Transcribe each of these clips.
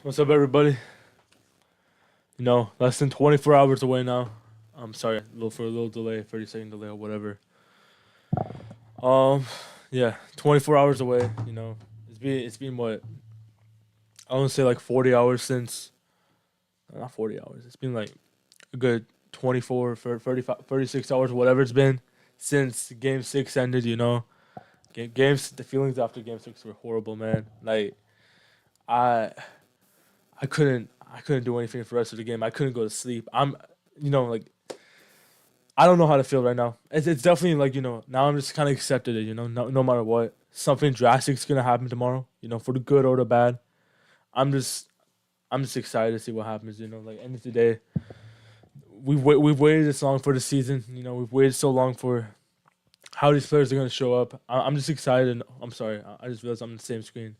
What's up, everybody? Less than 24 hours away now. I'm sorry, for a little delay, 30-second delay or whatever. Um, yeah, 24 hours away. It's been what, I want to say like 40 hours since, not 40 hours. It's been like a good 24 for 35, 36 hours, whatever it's been since Game Six ended. Games. The feelings after Game Six were horrible, man. Like I, I couldn't do anything for the rest of the game. I couldn't go to sleep. Like I don't know how to feel right now. It's definitely like now I'm just kind of accepted it. No matter what, something drastic is gonna happen tomorrow. For the good or the bad. I'm just I'm just excited to see what happens. Like end of the day, we've waited this long for the season. We've waited so long for how these players are gonna show up. I'm just excited. I'm sorry. I just realized I'm on the same screen.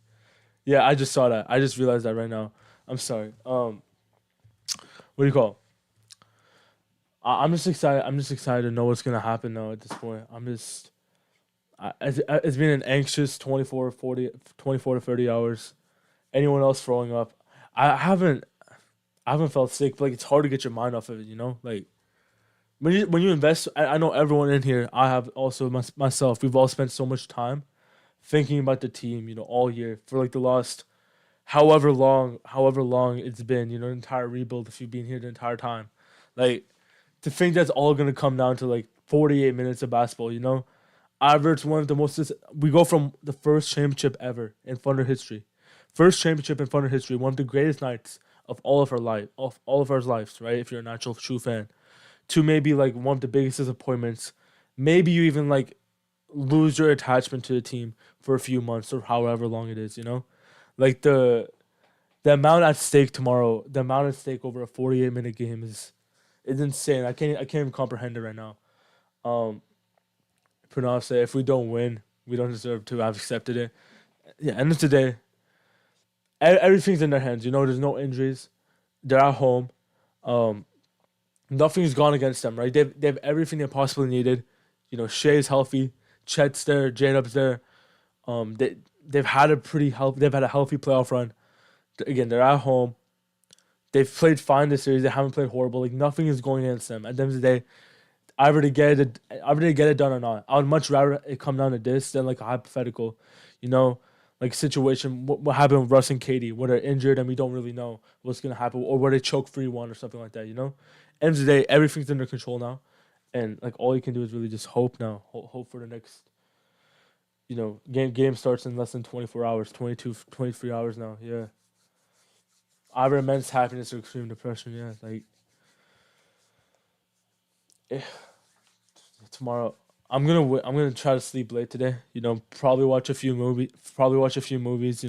Yeah, I just saw that. I just realized that right now. I'm sorry. What do you call? I'm just excited. I'm just excited to know what's gonna happen now at this point. It's been an anxious 24 to 30 hours. Anyone else throwing up? I haven't I haven't felt sick, but like it's hard to get your mind off of it. Like when you invest. I know everyone in here. I have also myself. We've all spent so much time thinking about the team. All year for like the last however long it's been. The entire rebuild. If you've been here the entire time, like to think that's all gonna come down to like 48 minutes of basketball. Average one of the most. We go from the first championship ever in Thunder history, first championship in Thunder history, one of the greatest nights of all of our lives, right? If you're an actual true fan, to maybe like one of the biggest disappointments. Maybe you even like lose your attachment to the team for a few months or however long it is. Like the amount at stake tomorrow, the amount at stake over a 48-minute game is insane. I can't even comprehend it right now. Um, Pranav say if we don't win, we don't deserve to have accepted it. Yeah, end of the day, everything's in their hands. There's no injuries. They're at home. Um, Nothing's gone against them, right? They have everything they possibly needed. Shea's healthy, Chet's there, J-Dub's there. They've had a healthy playoff run. Again, they're at home. They've played fine this series. They haven't played horrible. Like nothing is going against them. At the end of the day, either they get it done or not. I would much rather it come down to this than like a hypothetical, you know, like situation. What happened with Russ and Katie? Where they're injured and we don't really know what's gonna happen, or where they choke 3-1 or something like that. End of the day, everything's under control now, and like all you can do is really just hope now. Hope for the next. Game starts in less than 24 hours, 22, 23 hours now. Yeah, either immense happiness or extreme depression. Yeah, like eh, tomorrow. I'm gonna try to sleep late today. Probably watch a few movies. Probably watch a few movies.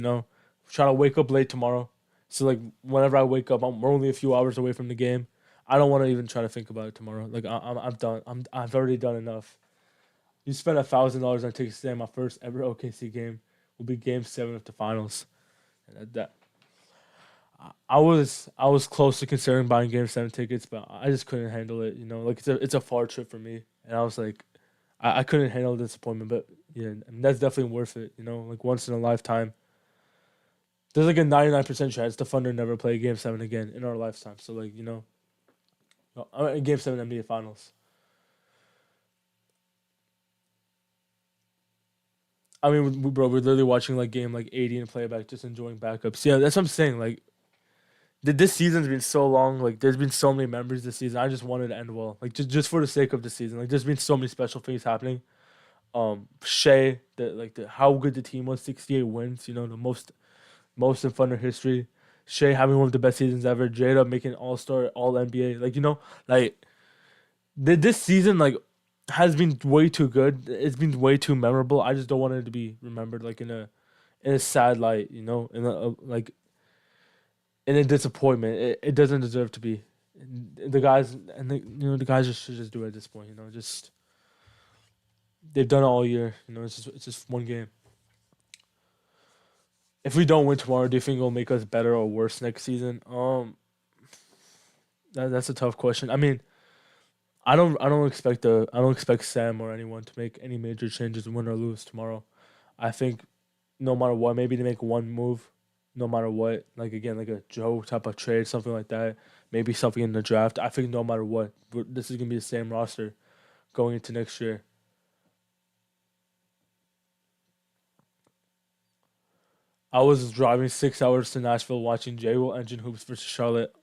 Try to wake up late tomorrow. So like whenever I wake up, we're only a few hours away from the game. I don't want to even try to think about it tomorrow. Like I'm done. I've already done enough. You spent $1,000 on tickets today. My first ever OKC game will be Game 7 of the finals. And I was close to considering buying Game 7 tickets, but I just couldn't handle it. Like it's a far trip for me, and I was like, I couldn't handle the disappointment. But yeah, I mean, that's definitely worth it. Like once in a lifetime. There's like a 99% chance the Thunder never play Game 7 again in our lifetime. So like Game 7 NBA Finals. I mean, bro, we're literally watching like game like 80 and playback, just enjoying backups. Yeah, that's what I'm saying. Like, this season's been so long. Like, there's been so many memories this season. I just wanted to end well. Like, just for the sake of the season. Like, there's been so many special things happening. Shea, the how good the team was, 68 wins. The most in Thunder history. Shea having one of the best seasons ever. Jada making All Star, All NBA. Like, like this season has been way too good. It's been way too memorable. I just don't want it to be remembered like in a sad light. In like in a disappointment. It doesn't deserve to be. The guys and the guys just should just do it at this point. Just they've done it all year. It's just one game. If we don't win tomorrow, do you think it'll make us better or worse next season? That's a tough question. I mean, I don't expect Sam or anyone to make any major changes, win or lose tomorrow. I think no matter what, maybe they make one move, no matter what. Like again, like a Joe type of trade, something like that. Maybe something in the draft. I think no matter what, this is gonna be the same roster going into next year. I was driving 6 hours to Nashville watching J Will Engine Hoops versus Charlotte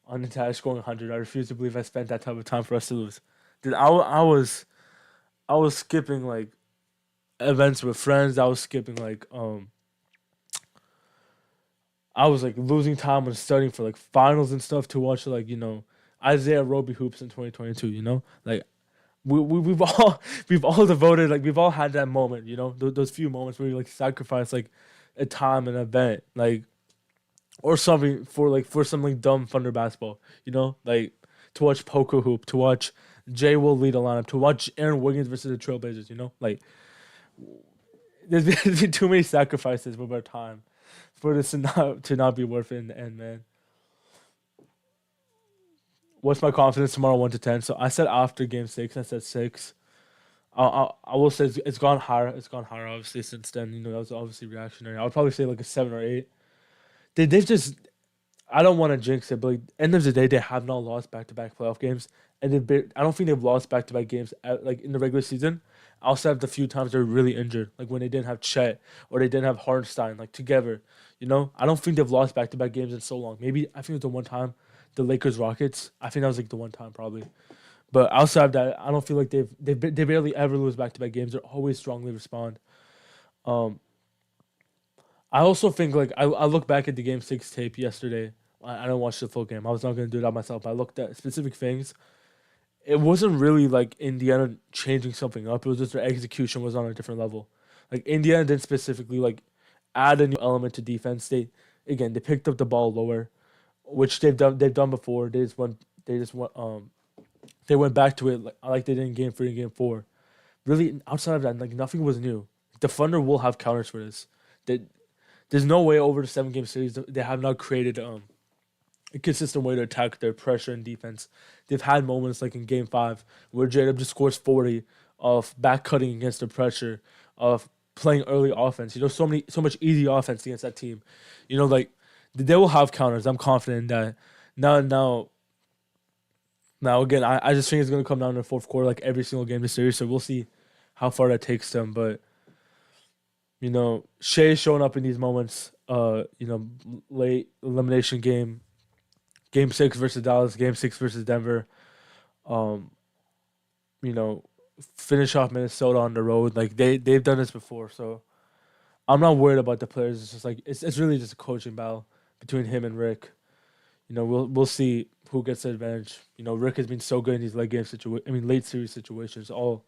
unattached going 100. I refuse to believe I spent that type of time for us to lose. Dude, I was skipping like events with friends. I was skipping like I was like losing time on studying for like finals and stuff to watch like Isaiah Roby hoops in 2022. Like we've all we've all devoted like we've all had that moment. Those few moments where you like sacrifice like a time, an event, like or something for something dumb Thunder basketball. Like to watch Poco hoop, to watch Jay Will lead a lineup, to watch Aaron Wiggins versus the Trailblazers. Like there's been too many sacrifices with our time for this to not be worth it in the end, man. What's my confidence tomorrow, 1 to 10? So I said after game 6, I said 6. I will say it's gone higher. It's gone higher, obviously, since then. That was obviously reactionary. I would probably say like a 7 or 8. They've just I don't want to jinx it, but like, end of the day, they have not lost back-to-back playoff games, and I don't think they've lost back-to-back games like in the regular season. Outside of the few times they're really injured, like when they didn't have Chet or they didn't have Hartenstein, like together. I don't think they've lost back-to-back games in so long. Maybe I think it was the one time, the Lakers Rockets. I think that was like the one time probably. But outside of that, I don't feel like they barely ever lose back-to-back games. They're always strongly respond. Um, I also think like I look back at the game 6 tape yesterday. I didn't watch the full game. I was not gonna do that myself. I looked at specific things. It wasn't really like Indiana changing something up. It was just their execution was on a different level. Like Indiana didn't specifically like add a new element to defense. They picked up the ball lower, which they've done before. They went back to it like they did in game 3 and game 4. Really outside of that, like nothing was new. The Thunder will have counters for this. They, there's no way over the 7 game series they have not created a consistent way to attack their pressure and defense. They've had moments like in game 5 where J-Dub just scores 40 of back cutting against the pressure, of playing early offense. So much easy offense against that team. Like they will have counters. I'm confident in that. Now again, I just think it's gonna come down to the fourth quarter like every single game this series. So we'll see how far that takes them. But Shea showing up in these moments. Late elimination game 6 versus Dallas, game 6 versus Denver. Um, you know, finish off Minnesota on the road. Like they've done this before, so I'm not worried about the players. It's just like it's really just a coaching battle between him and Rick. We'll see who gets the advantage. Rick has been so good in these late series situations, all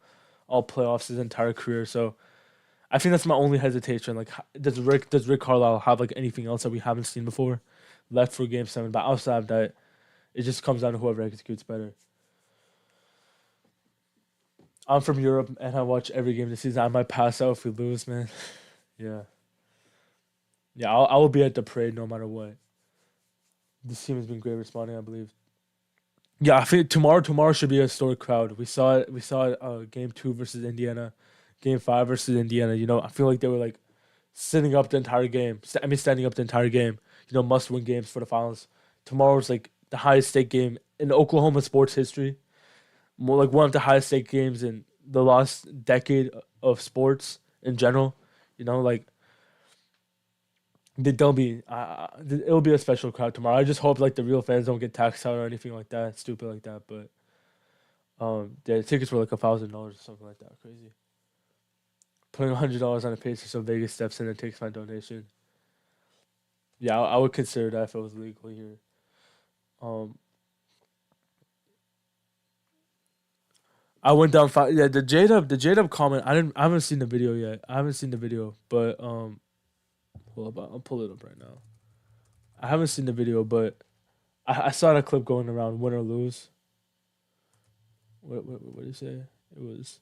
playoffs his entire career. So I think that's my only hesitation. Like, does Rick Carlisle have like anything else that we haven't seen before left for game 7? But outside of that, it just comes down to whoever executes better. I'm from Europe and I watch every game this season. I might pass out if we lose, man. Yeah, yeah. I will be at the parade no matter what. This team has been great responding, I believe. Yeah, I think tomorrow should be a historic crowd. We saw it, game 2 versus Indiana, game 5 versus Indiana. I feel like they were like sitting up the entire game. Standing up the entire game. Must win games for the finals. Tomorrow's like the highest stake game in Oklahoma sports history. More like one of the highest stake games in the last decade of sports in general. Like they'll be. It'll be a special crowd tomorrow. I just hope like the real fans don't get taxed out or anything like that, stupid like that. But the tickets were like $1,000 or something like that. Crazy. Putting $100 on a page so Vegas steps in and takes my donation. Yeah, I would consider that if it was legal here. Um, I went down 5. Yeah, the J Dub comment. I haven't seen the video yet. I haven't seen the video, but hold up, I'll pull it up right now. I haven't seen the video, but I saw that clip going around. Win or lose. What did you say? It was.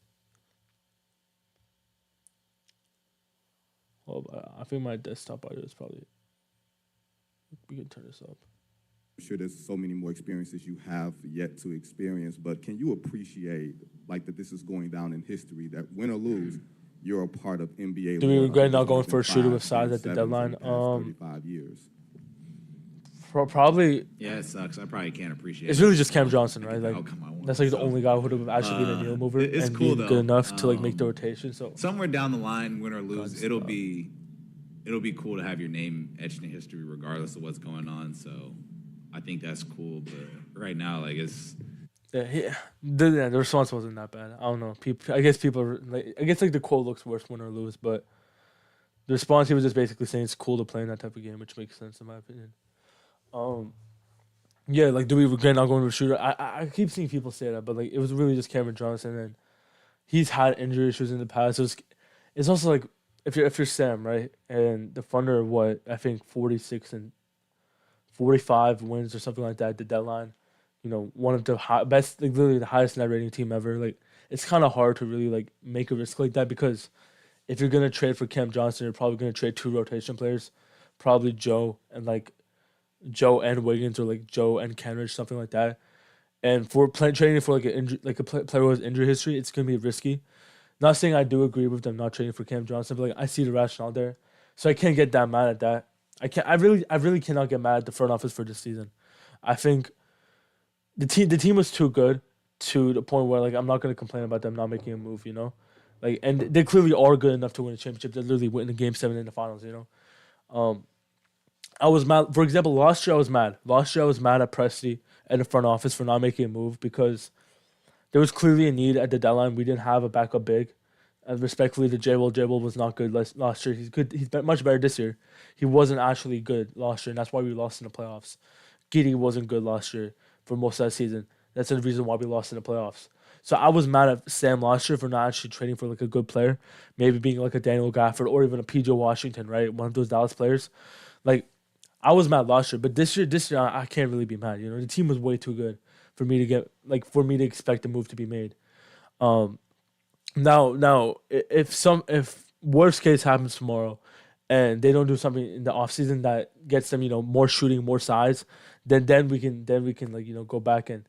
Hold up, I think my desktop audio is probably. We can turn this up. I'm sure there's so many more experiences you have yet to experience, but can you appreciate like that this is going down in history, that win or lose, you're a part of NBA Do we lore regret because not there's going been for a shooter five with size Game at the Sevens in deadline? the past 35 years. Probably. Yeah, it sucks. I probably can't appreciate It's it. really just Cam Well, Johnson, I right? get the Like outcome I that's want. like the So only guy who would have actually been a needle mover it's and cool being good though. enough to like make the rotation. So Somewhere down the line, win or lose, God's it'll be cool to have your name etched in history regardless of what's going on. So I think that's cool. But right now, like it's the response wasn't that bad. I don't know. People, I guess people are, like, I guess like the quote looks worse, win or lose, but the response he was just basically saying it's cool to play in that type of game, which makes sense in my opinion. Um, yeah, like do we regret not going to a shooter? I keep seeing people say that, but like it was really just Cameron Johnson, and he's had injury issues in the past. It's also like if you're Sam, right, and the Thunder are what I think 46 and 45 wins or something like that at the deadline. You know, one of the best, like literally the highest net rating team ever. Like, it's kind of hard to really like make a risk like that because if you're gonna trade for Cam Johnson, you're probably gonna trade two rotation players, probably Joe and Wiggins or like Joe and Kenrich, something like that. And for trading for like player who has injury history, it's gonna be risky. Not saying I do agree with them not trading for Cam Johnson, but like I see the rationale there, so I can't get that mad at that. I can't. I really cannot get mad at the front office for this season. I think the team was too good to the point where like I'm not gonna complain about them not making a move. You know, like and they clearly are good enough to win a championship. They're literally winning Game 7 in the finals. You know, I was mad. For example, last year I was mad. Last year I was mad at Presti and the front office for not making a move because there was clearly a need at the deadline. We didn't have a backup big. And respectfully to J-Will was not good last year. He's good. He's much better this year. He wasn't actually good last year, and that's why we lost in the playoffs. Giddy wasn't good last year for most of that season. That's the reason why we lost in the playoffs. So I was mad at Sam last year for not actually trading for like a good player, maybe being like a Daniel Gafford or even a PJ Washington, right? One of those Dallas players. Like I was mad last year, but this year I can't really be mad. You know, the team was way too good for me to for me to expect a move to be made. Um, now, if worst case happens tomorrow, and they don't do something in the offseason that gets them, more shooting, more size, then we can like go back and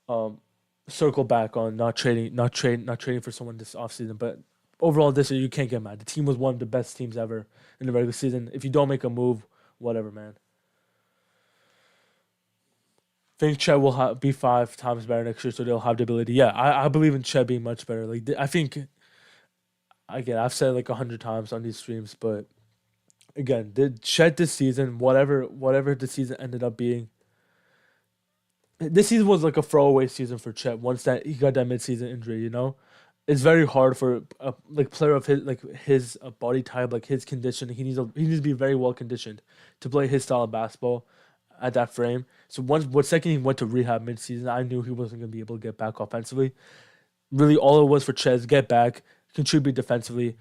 um circle back on not trading for someone this offseason. But overall, this year you can't get mad. The team was one of the best teams ever in the regular season. If you don't make a move, whatever, man. Think Chet will be 5 times better next year, so they'll have the ability. Yeah, I believe in Chet being much better. Like I think again, I've said it like 100 times on these streams, but again, did Chet this season, whatever the season ended up being, this season was like a throwaway season for Chet. Once that he got that midseason injury, it's very hard for a like player of his body type, like his condition. He needs to be very well conditioned to play his style of basketball at that frame. So second he went to rehab midseason, I knew he wasn't gonna be able to get back offensively. Really, all it was for Chet is get back, contribute defensively.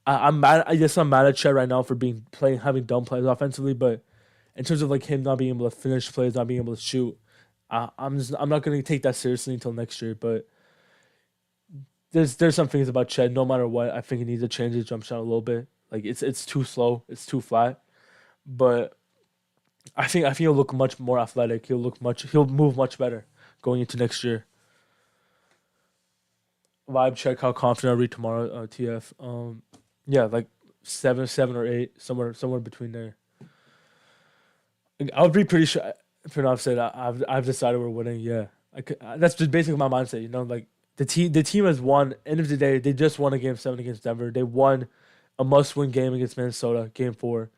I'm mad. I guess I'm mad at Chet right now for having dumb plays offensively. But in terms of like him not being able to finish plays, not being able to shoot, I'm not gonna take that seriously until next year. But there's some things about Chet. No matter what, I think he needs to change his jump shot a little bit. Like it's too slow. It's too flat. But I think he'll look much more athletic. He'll move much better going into next year. Vibe check how confident are we tomorrow, TF. Yeah, like 7 or 8, somewhere between there. Like, I would be pretty sure. For now, I've said I've decided we're winning. Yeah, that's just basically my mindset. Like the team has won. End of the day, they just won a Game 7 against Denver. They won a must-win game against Minnesota, Game 4.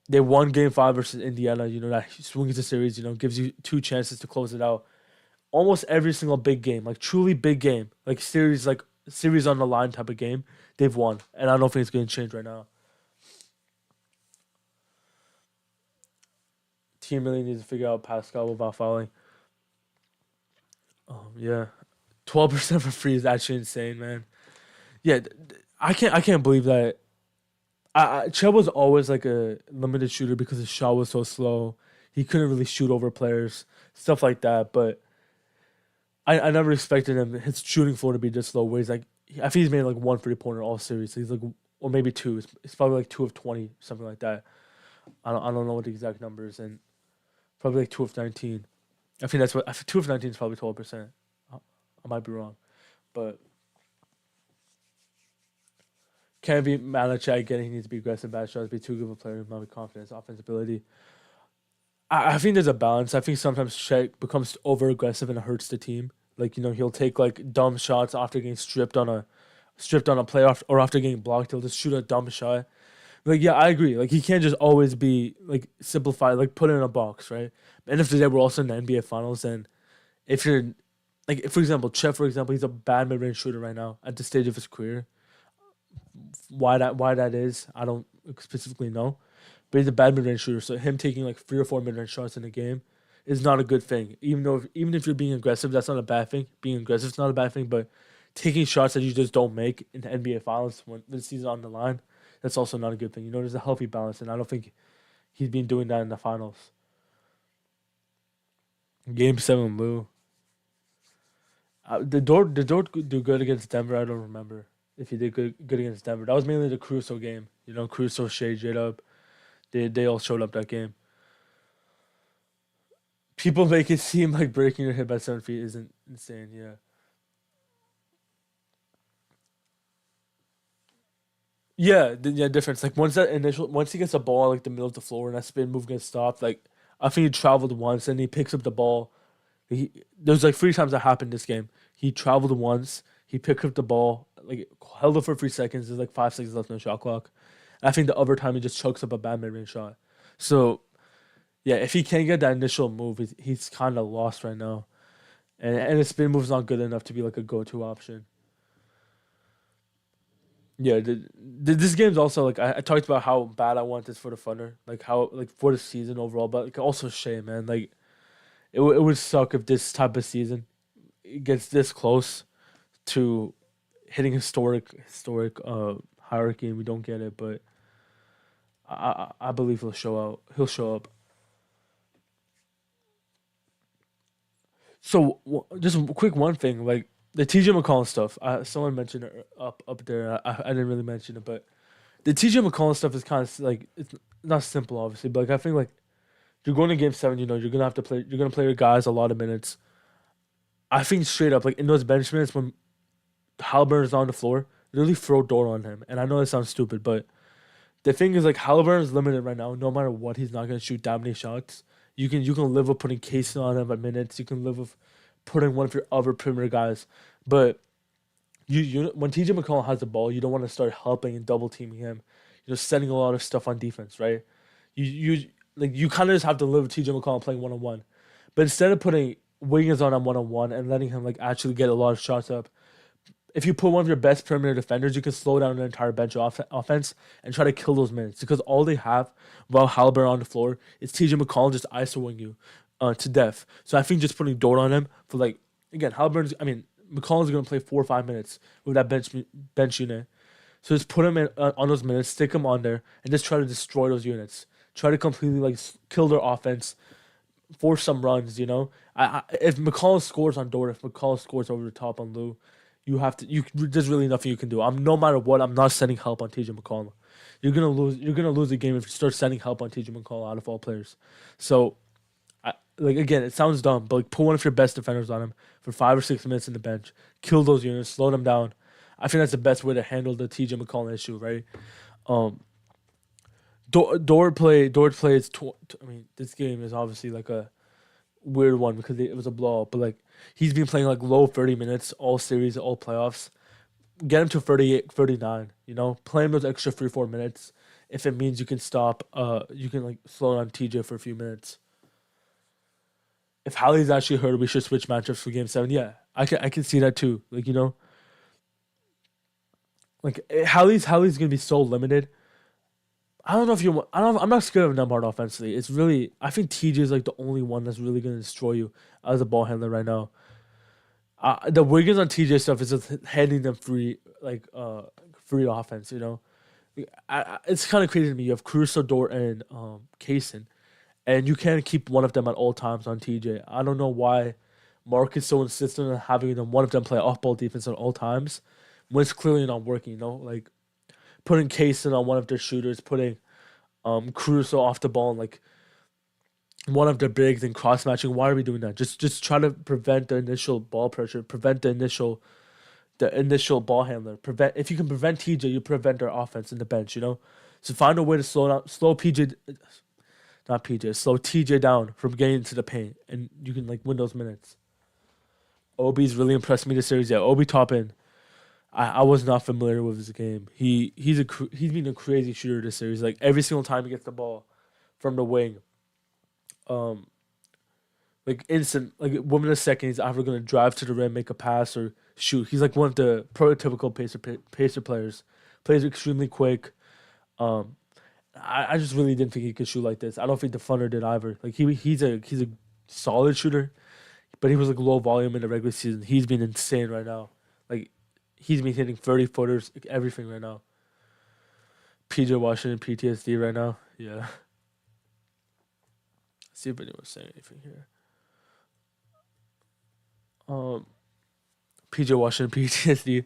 They won Game 5 versus Indiana. That swings the series. Gives you 2 chances to close it out. Almost every single big game, like truly big game, like series on the line type of game, they've won, and I don't think it's going to change right now. Team really needs to figure out Pascal without fouling. Yeah, 12% for free is actually insane, man. Yeah, I can't believe that. Chet was always like a limited shooter because his shot was so slow. He couldn't really shoot over players, stuff like that. But I never expected his shooting floor to be this low. Where he's like, I think he's made like one 3-pointer all series. So he's like, or maybe two. It's probably like 2 of 20, something like that. I don't know what the exact numbers, and probably like 2 of 19. I think that's what 2 of 19 is, probably 12%. I, I might be wrong, but 2 of 19 is probably 12%. I might be wrong, but. 2 of 19 is probably 12%. I think that's what 2 of 19 is probably 12%. I might be wrong, but. 2 of 19 is probably 12%. I might be wrong, but. Can't be mad at Shaq again. He needs to be aggressive, bad shots, be too good of a player, not with confidence, offensive ability. I think there's a balance. I think sometimes Shaq becomes over aggressive and it hurts the team. Like, he'll take like dumb shots after getting stripped on a playoff or after getting blocked. He'll just shoot a dumb shot. Like, yeah, I agree. Like, he can't just always be like simplified, like put it in a box, right? End of the day, we're also in the NBA Finals, and if you're like, if, for example, Chet, for example, he's a bad mid range shooter right now at the stage of his career. Why that is, I don't specifically know, but he's a bad mid range shooter. So him taking like 3 or 4 mid range shots in a game is not a good thing. Even if you're being aggressive, that's not a bad thing. Being aggressive is not a bad thing, but taking shots that you just don't make in the NBA Finals when the season's on the line, that's also not a good thing. There's a healthy balance, and I don't think he's been doing that in the finals. Game 7, Lou. Did Dort do good against Denver? I don't remember if he did good against Denver. That was mainly the Caruso game. Caruso, Shea, J-Dub. They all showed up that game. People make it seem like breaking your hip at 7 feet isn't insane. Yeah. Yeah, yeah, difference. Like once he gets the ball like the middle of the floor and that spin move gets stopped, like I think he traveled once and he picks up the ball. There's like 3 times that happened this game. He traveled once, he picked up the ball, like held it for 3 seconds. There's like 5 seconds left in the shot clock. And I think the other time he just chokes up a bad mid range shot. So yeah, if he can't get that initial move, he's kind of lost right now. And his spin move's not good enough to be like a go to option. Yeah, this game's also like I talked about how bad I want this for the Thunder, like how like for the season overall, but like also Shea, man, like it would suck if this type of season it gets this close to hitting historic hierarchy and we don't get it, but I believe he'll show out. He'll show up. So just a quick one thing, like the TJ McCollum stuff. Someone mentioned it up there. I didn't really mention it, but the TJ McCollum stuff is kind of like it's not simple, obviously, but like I think like you're going to game 7, you're gonna have to play. You're gonna play your guys a lot of minutes. I think straight up, like in those bench minutes when Halliburton is on the floor, really throw door on him. And I know it sounds stupid, but the thing is like Halliburton is limited right now. No matter what, he's not gonna shoot that many shots. You can live with putting Casey on him at minutes. You can live with putting one of your other perimeter guys, but you when TJ McCollum has the ball, you don't want to start helping and double teaming him. You're setting a lot of stuff on defense, right? You kind of just have to live with TJ McCollum playing 1-on-1, but instead of putting Wiggins on him 1-on-1 and letting him like actually get a lot of shots up, if you put one of your best perimeter defenders, you can slow down an entire bench offense and try to kill those minutes because all they have while Halliburton on the floor is TJ McCollum just isoing you to death. So I think just putting Dort on him for like again McCollum's gonna play 4 or 5 minutes with that bench unit. So just put him on those minutes, stick him on there, and just try to destroy those units. Try to completely like kill their offense, force some runs. If McCollum scores on Dort, if McCollum scores over the top on Lou, there's really nothing you can do. No matter what, I'm not sending help on TJ McCollum. You're gonna lose the game if you start sending help on TJ McCollum out of all players. So like again, it sounds dumb, but like put one of your best defenders on him for 5 or 6 minutes in the bench, kill those units, slow them down. I think that's the best way to handle the TJ McCollum issue, right? Um, Dort plays. This game is obviously like a weird one because it was a blowout, but like he's been playing like low 30 minutes all series, all playoffs. Get him to 38, 39. Play him those extra 3 or 4 minutes. If it means you can stop, you can like slow down TJ for a few minutes. If Hallie's actually hurt, we should switch matchups for game 7. Yeah, I can see that too. Like Hallie's gonna be so limited. I don't know if you want. I'm not scared of Nembhard offensively. It's really I think TJ is like the only one that's really gonna destroy you as a ball handler right now. The Wiggins on TJ stuff is just handing them free offense. It's kind of crazy to me. You have Caruso, Dort, and Kaysen, and you can't keep one of them at all times on TJ. I don't know why Mark is so insistent on having one of them play off ball defense at all times when it's clearly not working. Like putting Kaysen on one of their shooters, putting Caruso off the ball, and like one of their bigs and cross matching. Why are we doing that? Just try to prevent the initial ball pressure, prevent the initial the initial ball handler. Prevent if you can prevent TJ, you prevent their offense in the bench. So find a way to slow PJ, not PJ, slow TJ down from getting into the paint, and you can like win those minutes. Obi's really impressed me this series. Yeah, Obi Toppin. I was not familiar with his game. He's been a crazy shooter this series. Like every single time he gets the ball from the wing, um, like instant, like within a second, he's either gonna drive to the rim, make a pass, or shoot. He's like one of the prototypical pacer players. Plays extremely quick. Um, I just really didn't think he could shoot like this. I don't think the Thunder did either. Like he's a solid shooter, but he was like low volume in the regular season. He's been insane right now. Like he's been hitting 30 footers, like, everything right now. PJ Washington PTSD right now. Yeah. Let's see if anyone's saying anything here. Um, PJ Washington PTSD.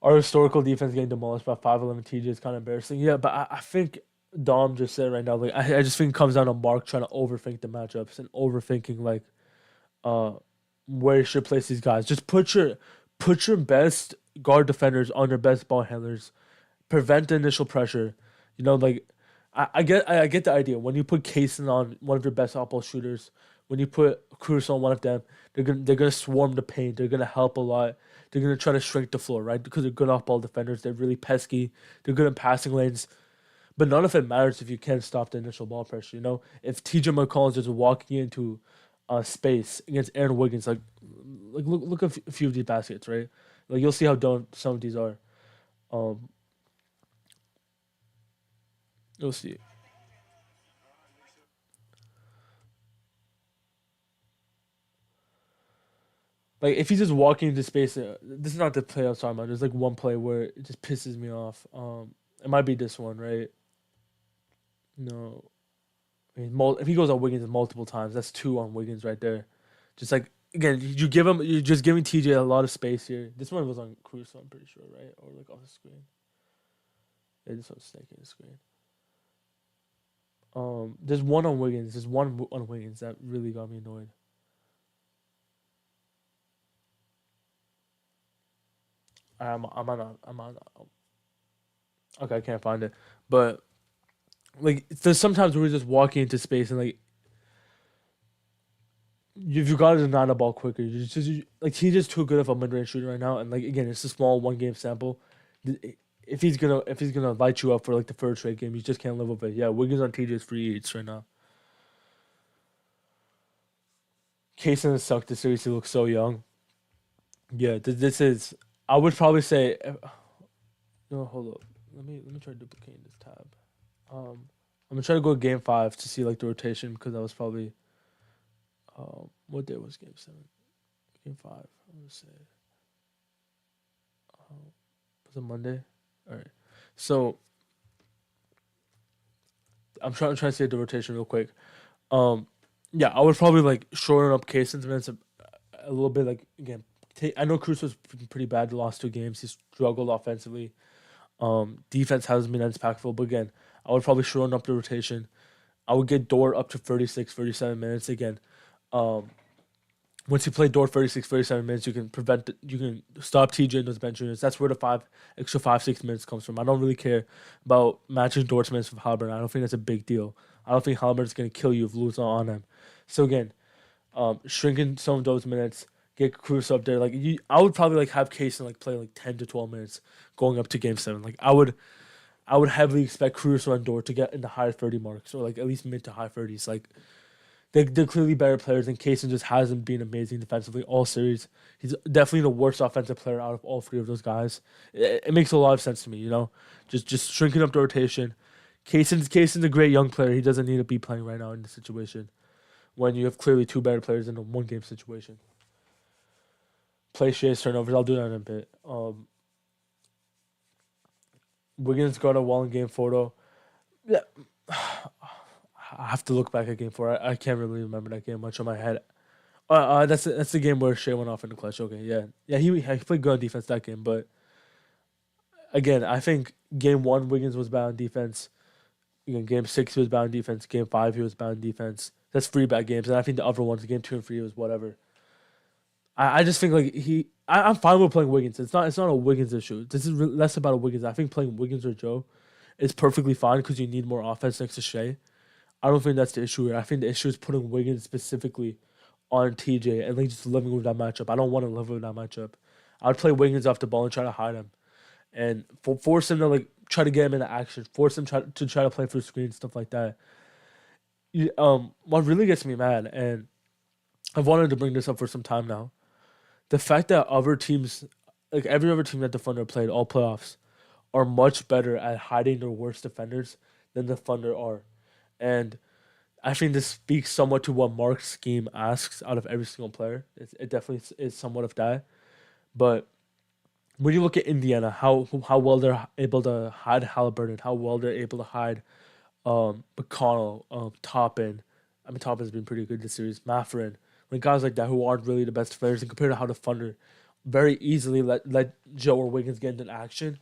Our historical defense getting demolished by 5'11 TJ is kind of embarrassing. Yeah, but I think Dom just said right now, like I just think it comes down to Mark trying to overthink the matchups and overthinking like uh where you should place these guys. Just put your best guard defenders on your best ball handlers. Prevent the initial pressure. Like I get the idea. When you put Kaysen on one of your best off ball shooters, when you put Cruz on one of them, they're gonna swarm the paint. They're gonna help a lot. They're gonna try to shrink the floor, right? Because they're good off ball defenders. They're really pesky. They're good in passing lanes. But none of it matters if you can't stop the initial ball pressure. If TJ McCollum is just walking into space against Aaron Wiggins, like look at a few of these baskets, right? Like you'll see how dumb some of these are. Um, you'll see. Like if he's just walking into space, this is not the play I was talking about. There's like one play where it just pisses me off. It might be this one, right? No, I mean, if he goes on Wiggins multiple times, that's two on Wiggins right there. Just like again, you're just giving TJ a lot of space here. This one was on Cruz, I'm pretty sure, right? Or like off the screen. Yeah, this one's snaking the screen. There's one on Wiggins. There's one on Wiggins that really got me annoyed. I'm on. Okay, I can't find it, but like there's sometimes where we're just walking into space and like you got to deny the ball quicker. Like he's just too good of a mid range shooter right now, and like again, it's a small 1 game sample. If he's gonna light you up for like the first straight game, you just can't live with it. Yeah, Wiggins on TJ's free eats right now. Kaysen has sucked this series. He looks so young. Yeah, this is. I would probably say. No, hold up. Let me try duplicating this tab. I'm gonna try to go game 5 to see like the rotation because that was probably. What day was game 7? Game 5. I'm gonna say. Was it Monday? All right. So I'm trying to say the rotation real quick. Um, yeah, I would probably like shorten up Kaysen's minutes a little bit. Like again, I know Cruz was pretty bad the last 2 games. He struggled offensively. Defense hasn't been as impactful, but again, I would probably shorten up the rotation. I would get Dort up to 36, 37 minutes again. Um, Once you play Dort 36, 37 minutes, you can stop TJ in those bench units. That's where the extra 5, 6 minutes comes from. I don't really care about matching Dort's minutes with Halliburton. I don't think that's a big deal. I don't think Halliburton's gonna kill you if Lou's not on him. So again, shrinking some of those minutes, get Cruz up there. I would probably like have Kaysen like play like 10 to 12 minutes going up to game 7. Like I would heavily expect Cruz and Dort to get in the high 30 marks or like at least mid to high 30s. Like they're clearly better players, and Kaysen just hasn't been amazing defensively all series. He's definitely the worst offensive player out of all 3 of those guys. It makes a lot of sense to me. Just shrinking up the rotation. Kaysen's a great young player. He doesn't need to be playing right now in this situation when you have clearly 2 better players in a 1 game situation. Play Shay's turnovers. I'll do that in a bit. Wiggins got a 1 game photo. Yeah, I have to look back at game 4. I can't really remember that game much on my head. That's the game where Shea went off in the clutch. Okay, yeah. He played good on defense that game, but again, I think game 1 Wiggins was bad on defense. Again, game 6 he was bad on defense. Game 5 he was bad on defense. That's 3 bad games, and I think the other ones, game 2 and 3 was whatever. I just think like I'm fine with playing Wiggins. It's not a Wiggins issue. This is less about a Wiggins. I think playing Wiggins or Joe is perfectly fine because you need more offense next to Shea. I don't think that's the issue here. I think the issue is putting Wiggins specifically on TJ and like just living with that matchup. I don't want to live with that matchup. I would play Wiggins off the ball and try to hide him and force him to like try to get him into action, force him to try to play for screen stuff like that. What really gets me mad, and I've wanted to bring this up for some time now, the fact that other teams, like every other team that the Thunder played all playoffs, are much better at hiding their worst defenders than the Thunder are, and I think this speaks somewhat to what Mark's scheme asks out of every single player. It definitely is somewhat of that. But when you look at Indiana, how well they're able to hide Halliburton, how well they're able to hide McConnell, Toppin. I mean, Toppin's been pretty good this series. Matherin, like guys like that who aren't really the best defenders, and compared to how the Thunder very easily let Joe or Wiggins get into action.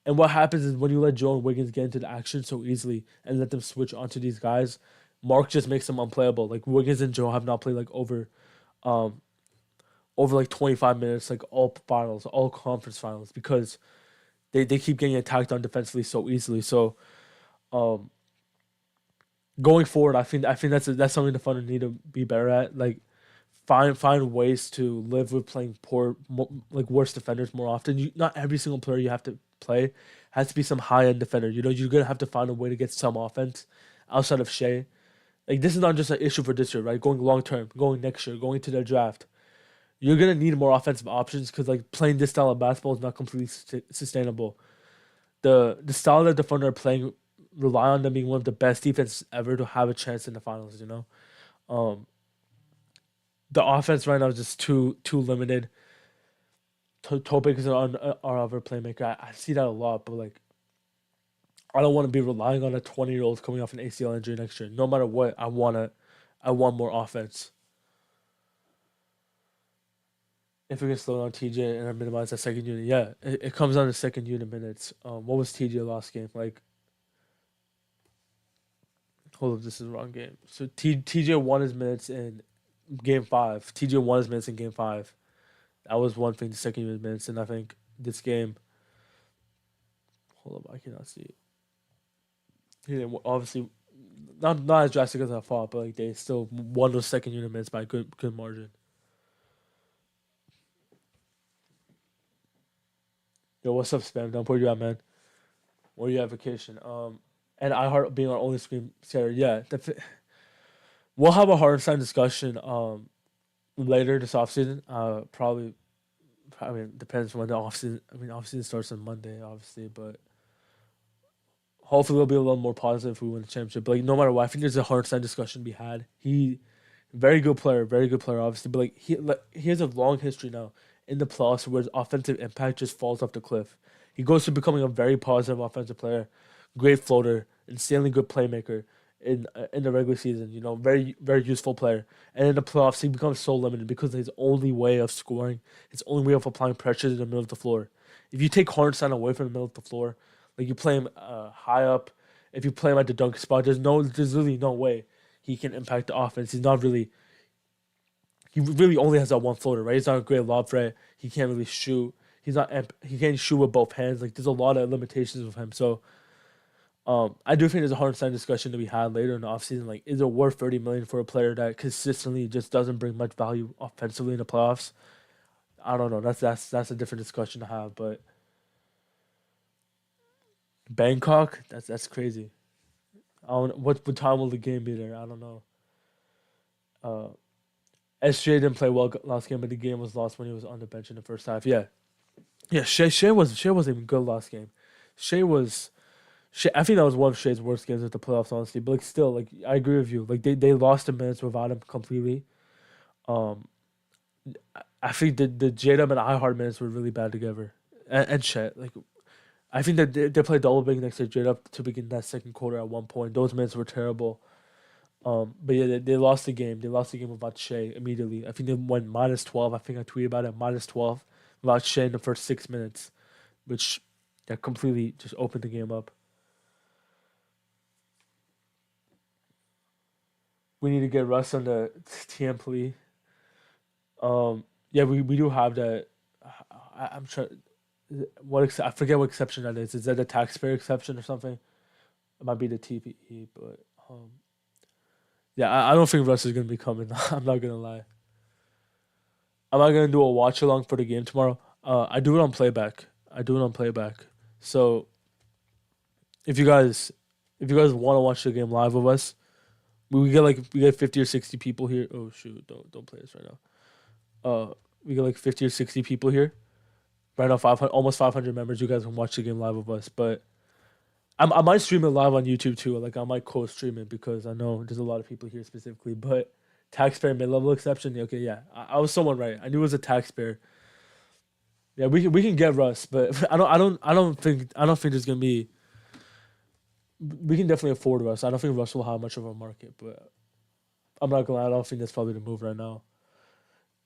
And what happens is when you let Joe and Wiggins get into the action so easily and let them switch onto these guys, Mark just makes them unplayable. Like Wiggins and Joe have not played like um over like 25 minutes, like all finals, all conference finals, because they keep getting attacked on defensively so easily. So um going forward, I think that's something the Thunder need to be better at. Like find ways to live with playing like worse defenders more often. Not every single player you have to play has to be some high end defender. You know, you're gonna have to find a way to get some offense outside of Shea. Like this is not just an issue for this year, right? Going long term, going next year, going to their draft. You're gonna need more offensive options because like playing this style of basketball is not completely sustainable. The style that the Thunder are playing rely on them being one of the best defenses ever to have a chance in the finals. You know, um, the offense right now is just too limited. Topic is our other playmaker. I see that a lot, but like I don't want to be relying on a 20-year-old coming off an ACL injury next year. No matter what, I want more offense. If we can slow down TJ and minimize that second unit, yeah, it comes down to second unit minutes. What was TJ last game? Like, hold up, this is the wrong game. So TJ won his minutes in game five. TJ won his minutes in game five. That was one thing. The second unit minutes, and I think this game. Hold up, I cannot see it. He didn't obviously not as drastic as I thought, but like they still won those second unit minutes by a good margin. Yo, what's up, Spam? Don't where you at, man? Where you at vacation? And I heart being our only screen share. Yeah, we'll have a hard time discussion later this offseason. Probably. I mean, depends when the offseason. I mean, offseason starts on Monday, obviously, but hopefully we'll be a little more positive if we win the championship. But like, no matter what, I think there's a hard time discussion to be had. Very good player, obviously, but he has a long history now in the playoffs where his offensive impact just falls off the cliff. He goes to becoming a very positive offensive player, great floater, insanely good playmaker in the regular season. You know, very useful player, and in the playoffs he becomes so limited because his only way of scoring, his only way of applying pressure is in the middle of the floor. If you take Hardenstein away from the middle of the floor, like you play him high up, if you play him at the dunk spot, there's really no way he can impact the offense. He really only has that one floater, right? He's not a great lob threat. He can't really shoot. He can't shoot with both hands. Like there's a lot of limitations with him. So I do think there's a hard time discussion to be had later in the offseason. Like, is it worth 30 million for a player that consistently just doesn't bring much value offensively in the playoffs? I don't know. That's a different discussion to have. But Bangkok, that's crazy. I don't what time will the game be there? I don't know. Uh, SJ didn't play well last game, but the game was lost when he was on the bench in the first half. Yeah, yeah. Shea wasn't even good last game. Shea was. I think that was one of Shea's worst games of the playoffs, honestly. But like, still, like I agree with you. Like they lost the minutes without him completely. Um, I think the J Dub and I Hard minutes were really bad together, and Shea. Like I think that they played double big next to J Dub to begin that second quarter at one point. Those minutes were terrible. But yeah, they lost the game. They lost the game without Shea immediately. I think they went -12. I think I tweeted about it -12 without Shea in the first 6 minutes, which that completely just opened the game up. We need to get Russ on the TM plea. Um, Yeah, we do have that. I'm trying. I forget what exception that is. Is that a taxpayer exception or something? It might be the TPE, but yeah, I don't think Russ is gonna be coming. I'm not gonna lie. I'm not gonna do a watch along for the game tomorrow. I do it on playback. I do it on playback. So if you guys want to watch the game live with us, we get 50 or 60 people here. Oh shoot, don't play this right now. We get like 50 or 60 people here. Right now, 500, almost 500 members. You guys can watch the game live with us, but I might stream it live on YouTube too. Like I might co-stream it because I know there's a lot of people here specifically. But taxpayer mid-level exception. Okay, yeah, I was somewhat right. I knew it was a taxpayer. Yeah, we can get Russ, but I don't think there's gonna be. We can definitely afford Russ. I don't think Russ will have much of a market, but I'm not gonna lie. I don't think that's probably the move right now.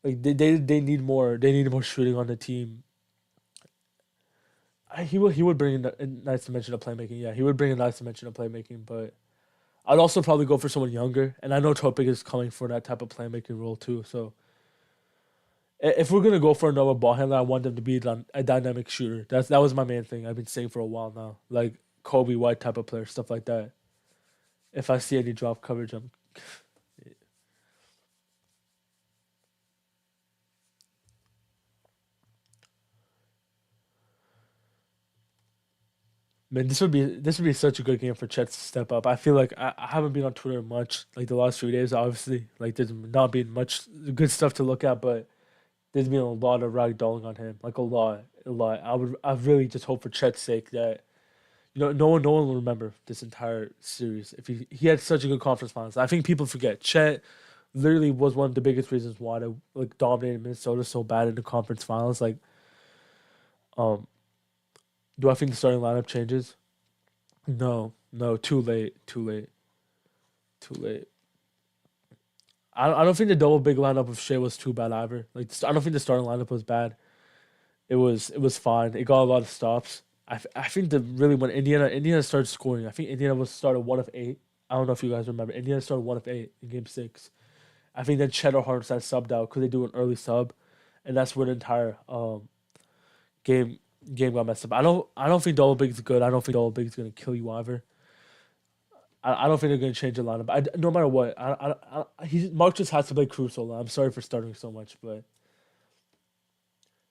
Like they need more. They need more shooting on the team. He would bring a nice dimension of playmaking. Yeah, he would bring a nice dimension of playmaking, but I'd also probably go for someone younger. And I know Topic is coming for that type of playmaking role too. So if we're gonna go for another ball handler, I want them to be a dynamic shooter. That was my main thing. I've been saying for a while now, like Kobe White type of player, stuff like that. If I see any drop coverage, I'm man. This would be such a good game for Chet to step up. I feel like I haven't been on Twitter much like the last 3 days. Obviously, like there's not been much good stuff to look at, but there's been a lot of ragdolling on him, like a lot. I really just hope for Chet's sake that no one will remember this entire series if he had such a good conference finals. I think people forget Chet literally was one of the biggest reasons why they like dominated Minnesota so bad in the conference finals. Like, um, do I think the starting lineup changes? No, no, too late, too late, too late. I don't think the double big lineup of Shea was too bad either. Like I don't think the starting lineup was bad. It was fine. It got a lot of stops. I think that really when Indiana started scoring, I think Indiana was started 1 of 8. I don't know if you guys remember. Indiana started 1 of 8 in Game 6. I think then Cheddar Hartenstein subbed out because they do an early sub, and that's where the entire game game got messed up. I don't think double big is good. I don't think double big is gonna kill you either. I don't think they're gonna change the lineup. No matter what, Mark just has to play Crucial. I'm sorry for starting so much, but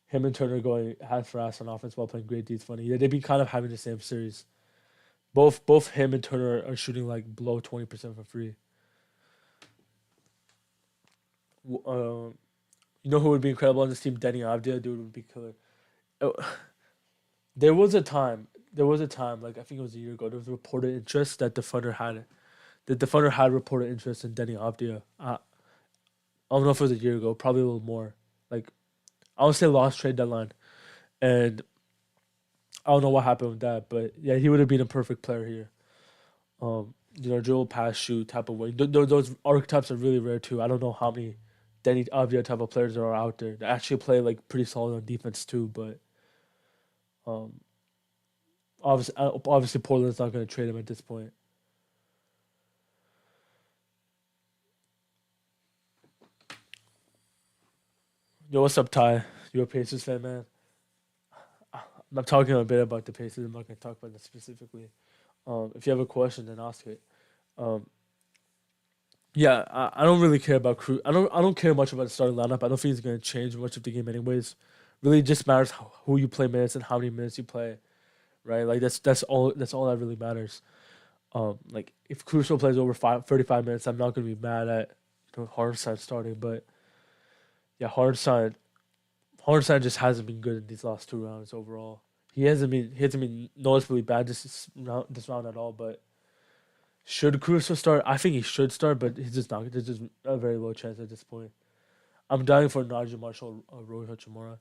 him and Turner going half for ass on offense while playing great D is funny. Yeah, they've been kind of having the same series. Both him and Turner are shooting like below 20% for free. You know who would be incredible on this team? Denny Avdia, dude, would be killer. Oh, there was a time. There was a time, like I think it was a year ago. There was reported interest that the Thunder had. That the Thunder had reported interest in Denny Avdia. I don't know if it was a year ago. Probably a little more. Like I would say lost trade deadline, and I don't know what happened with that. But yeah, he would have been a perfect player here. Dribble, pass, shoot type of way. Those archetypes are really rare too. I don't know how many Denny Avdia type of players there are out there that actually play like pretty solid on defense too. But um, obviously Portland's not going to trade him at this point. Yo, what's up, Ty? You a Pacers fan, man? I'm talking a bit about the Pacers. I'm not going to talk about that specifically. If you have a question, then ask it. Um, yeah, I don't really care about crew. I don't care much about the starting lineup. I don't think it's going to change much of the game, anyways. Really, just matters who you play minutes and how many minutes you play, right? Like that's all that really matters. Like if Crucial plays over 35 minutes, I'm not going to be mad at Hardenstein starting, but yeah, Hardenstein just hasn't been good in these last 2 rounds overall. He hasn't been noticeably bad this round at all. But should Caruso start? I think he should start, but he's just not. There's just a very low chance at this point. I'm dying for Najee Marshall or Roy Hachimura.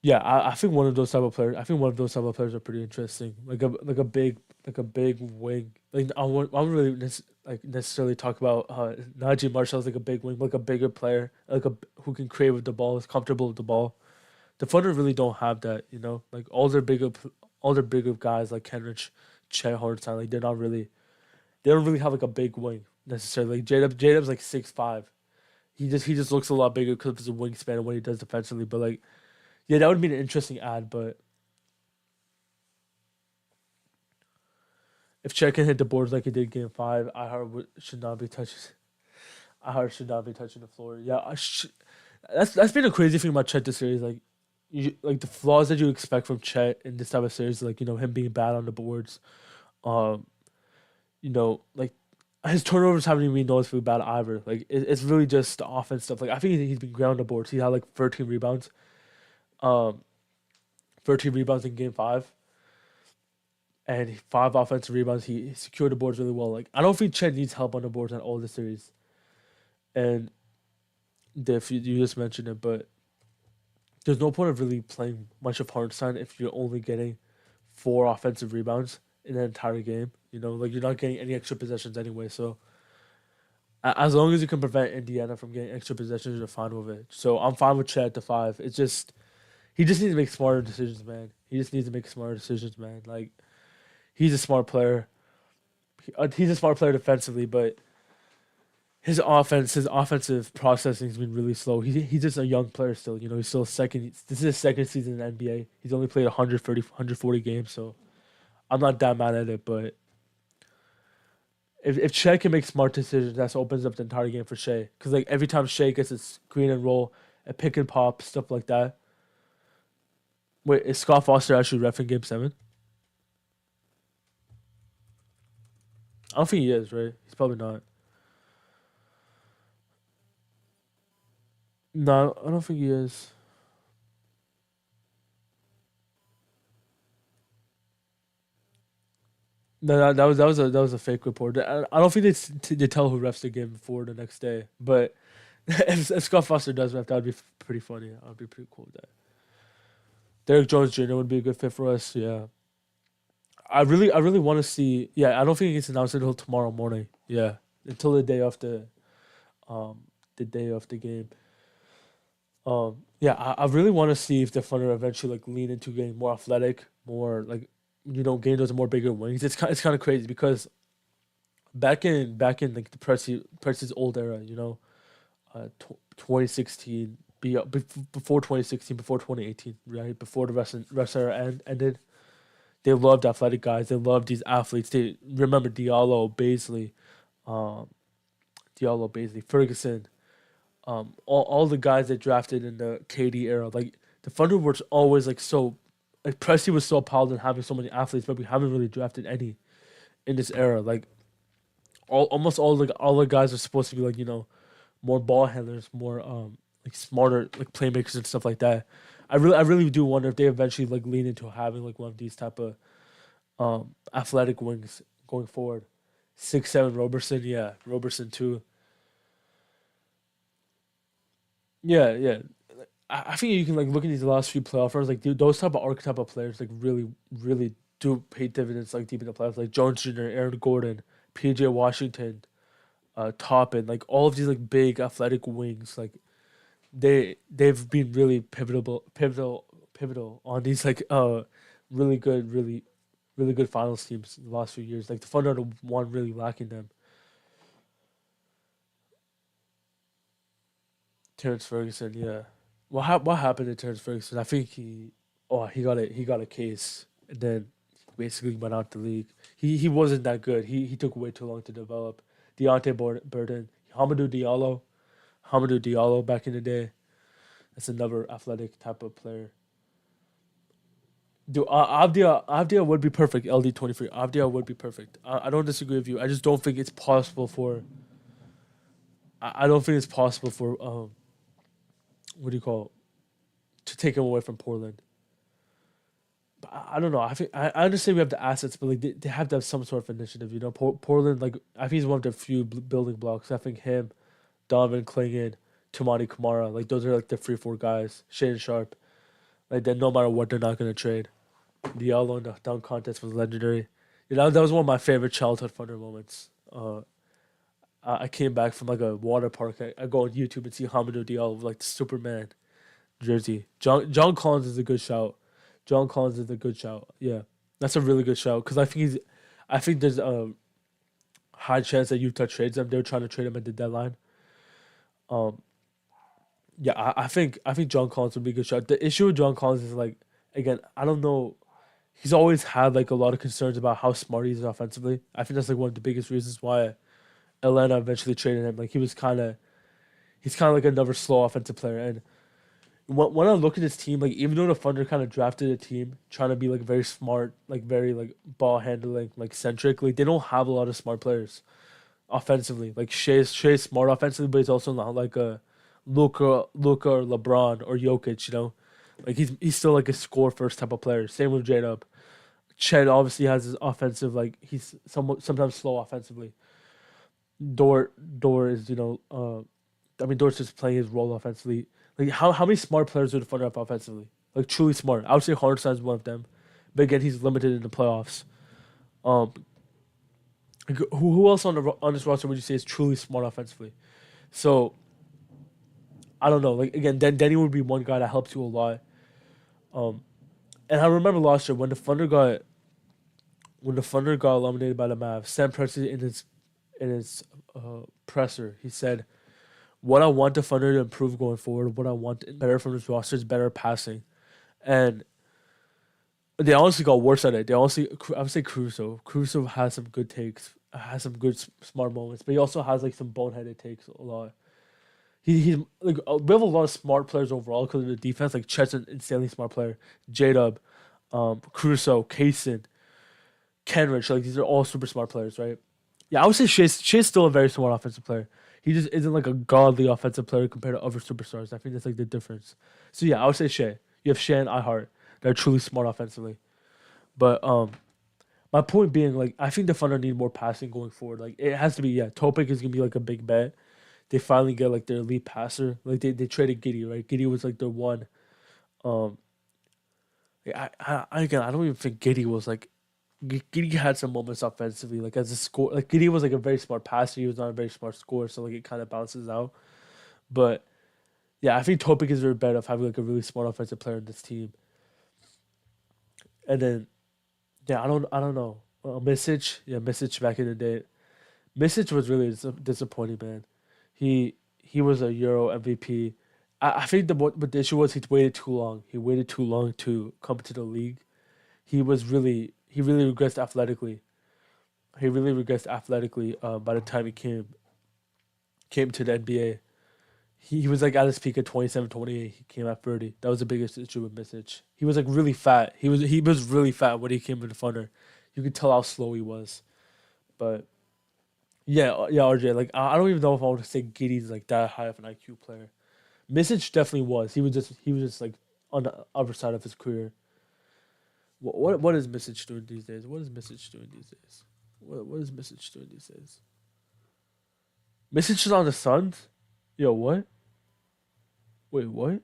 Yeah, I think one of those type of players. I think one of those type of players are pretty interesting. Like a big wing. Like I won't really necessarily talk about Najee Marshall as like a big wing, like a bigger player, who can create with the ball, is comfortable with the ball. The Thunder really don't have that, Like all their bigger guys like Kenrich, Chet Hartenstein, like they don't really have like a big wing necessarily. Like J Dub's like 6'5". He just looks a lot bigger because of his wingspan and what he does defensively. But like, yeah, that would be an interesting ad. But if Chet can hit the boards like he did Game Five, should not be touching. I should not be touching the floor. Yeah, that's been a crazy thing about Chet this series. Like, like the flaws that you expect from Chet in this type of series, like him being bad on the boards. Um, like his turnovers haven't even been noticeably bad either. Like it's really just the offense stuff. Like I think he's been great on the boards. He had like 13 rebounds. Um, 13 rebounds in Game Five, and five offensive rebounds. He secured the boards really well. Like I don't think Chet needs help on the boards at all this series. And Diff, you just mentioned it, but there's no point of really playing much of Hartenstein if you're only getting four offensive rebounds in the entire game. Like you're not getting any extra possessions anyway. So as long as you can prevent Indiana from getting extra possessions, you're fine with it. So I'm fine with Chet at the five. It's just he just needs to make smarter decisions, man. He just needs to make smarter decisions, man. Like he's a smart player. He's a smart player defensively, but his offensive processing has been really slow. He's just a young player still. He's still second. This is his second season in the NBA. He's only played 130, 140 games, so I'm not that mad at it. But if Shea can make smart decisions, that opens up the entire game for Shea. Because like every time Shea gets a screen and roll, a pick and pop, stuff like that. Wait, is Scott Foster actually ref in Game 7? I don't think he is, right? He's probably not. No, I don't think he is. No, that was a fake report. I don't think they tell who refs the game before the next day. But if Scott Foster does ref, that would be pretty funny. I'd be pretty cool with that. Derek Jones Jr. would be a good fit for us. Yeah, I really want to see. Yeah, I don't think it gets announced until tomorrow morning. Yeah, until um the day of the game. Yeah, I really want to see if the Thunder eventually like lean into getting more athletic, more like getting those more bigger wings. It's kind of crazy because back in like the Presti's old era, 2016, before 2016, before 2018, right before the rest era ended. They loved athletic guys. They loved these athletes. They remember um, Diallo, Baisley, Ferguson, all the guys they drafted in the KD era. Like the Thunder were always like so. Like Presti was so proud in having so many athletes, but we haven't really drafted any in this era. Like almost all the guys are supposed to be like more ball handlers, more like smarter like playmakers and stuff like that. I really do wonder if they eventually like lean into having like one of these type of athletic wings going forward. 6'7" Roberson, yeah, Roberson too. Yeah, yeah. I think you can like look at these last few playoff runs, like dude, those type of archetype of players like really, really do pay dividends like deep in the playoffs. Like Jones Jr., Aaron Gordon, PJ Washington, Toppin, like all of these like big athletic wings, like they've been really pivotal on these like really good, really good finals teams in the last few years. Like the Thunder are the one really lacking them. Terrence Ferguson, yeah. What happened to Terrence Ferguson? I think he got a case and then basically went out the league. He wasn't that good. He took way too long to develop. Burton, Hamidou Diallo back in the day. That's another athletic type of player. Dude, Avdia would be perfect. LD 23. Avdia would be perfect. I don't disagree with you. I just don't think it's possible for. I don't think it's possible for what do you call to take him away from Portland. But I don't know. I think I understand we have the assets, but like they have to have some sort of initiative. Portland like I think he's one of the few building blocks. I think him, Donovan Clingan, Tamani Kamara, like those are like the 3 4 guys. Shane Sharp, like then no matter what, they're not gonna trade. Diallo in the dunk contest was legendary. That was one of my favorite childhood Thunder moments. I came back from like a water park. I go on YouTube and see Hamidou Diallo with like the Superman jersey. John Collins is a good shout. John Collins is a good shout. Yeah, that's a really good shout because I think there's a high chance that Utah trades him. They're trying to trade him at the deadline. Um, yeah, I think John Collins would be a good shot. The issue with John Collins is like, again, I don't know. He's always had like a lot of concerns about how smart he is offensively. I think that's like one of the biggest reasons why Atlanta eventually traded him. Like he's kind of like another slow offensive player. And when I look at his team, like even though the Thunder kind of drafted a team trying to be like very smart, like very like ball handling, like centric, like they don't have a lot of smart players offensively. Like Shea's smart offensively, but he's also not like a Luka or LeBron or Jokic. Like he's still like a score first type of player. Same with J Dub. Chet obviously has his offensive, like he's sometimes slow offensively. Dort is I mean Dort's just playing his role offensively. Like how many smart players do the Thunder have offensively? Like truly smart. I would say Hartenstein is one of them, but again he's limited in the playoffs. Um, who else on this roster would you say is truly smart offensively? So I don't know. Like again, Denny would be one guy that helps you a lot. Um, and I remember last year when the Thunder got eliminated by the Mavs, Sam Presti in his presser, he said, "What I want the Thunder to improve going forward, what I want better from this roster is better passing." And they honestly got worse at it. They honestly, I would say Caruso. Caruso has some good takes, has some good smart moments, but he also has like some boneheaded takes a lot. He's like we have a lot of smart players overall because of the defense. Like Chet's an insanely smart player. J Dub, Caruso, Kaysen, Kenrich. Like these are all super smart players, right? Yeah, I would say Shea's still a very smart offensive player. He just isn't like a godly offensive player compared to other superstars. I think that's like the difference. So yeah, I would say Shea. You have Shea and iHeart. They're truly smart offensively. But my point being, like, I think the Thunder need more passing going forward. Like, it has to be, yeah. Topic is gonna be like a big bet. They finally get like their elite passer. Like they traded Giddy, right? Giddy was like their one. Um, again, I don't even think Giddy was like Giddy had some moments offensively, like as a score. Like Giddy was like a very smart passer. He was not a very smart scorer, so like it kind of balances out. But yeah, I think Topic is very better of having like a really smart offensive player in this team. And then yeah, I don't know. Misic, yeah, Misic back in the day. Misic was really disappointing, man. He was a Euro MVP. I think what the issue was he waited too long. He waited too long to come to the league. He really regressed athletically. He really regressed athletically. By the time he came to the NBA, he was like at his peak at 27, 28. He came at 30. That was the biggest issue with Misic. He was like really fat. He was really fat when he came to the Thunder. You could tell how slow he was. But yeah, yeah, RJ. Like I don't even know if I want to say Giddy's like that high of an IQ player. Misic definitely was. He was just like on the other side of his career. What is Misic doing these days? What is Misic doing these days? What is Misic doing these days? Misic is on the Suns. Yo, what? Wait, what?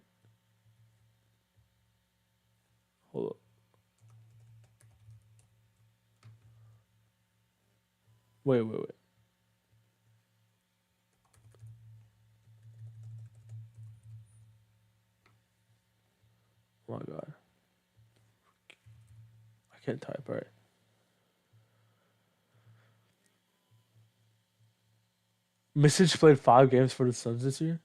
Hold up. Wait. Oh my god, I can't type. All right. Misic played 5 games for the Suns this year.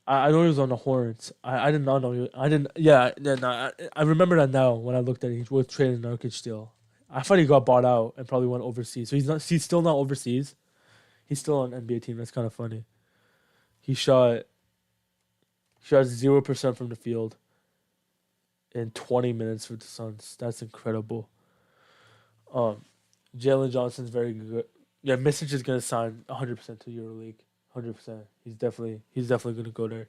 I know he was on the Hornets. I did not know. I didn't. Yeah, yeah. No, I remember that now when I looked at it. He was trading Nurkic still. I thought he got bought out and probably went overseas. So he's not. He's still not overseas. He's still on NBA team. That's kind of funny. He shot. He shot 0% from the field in 20 minutes with the Suns. That's incredible. Um, Jalen Johnson's very good. Yeah, Misic is gonna sign 100% to EuroLeague. 100%. He's definitely gonna go there.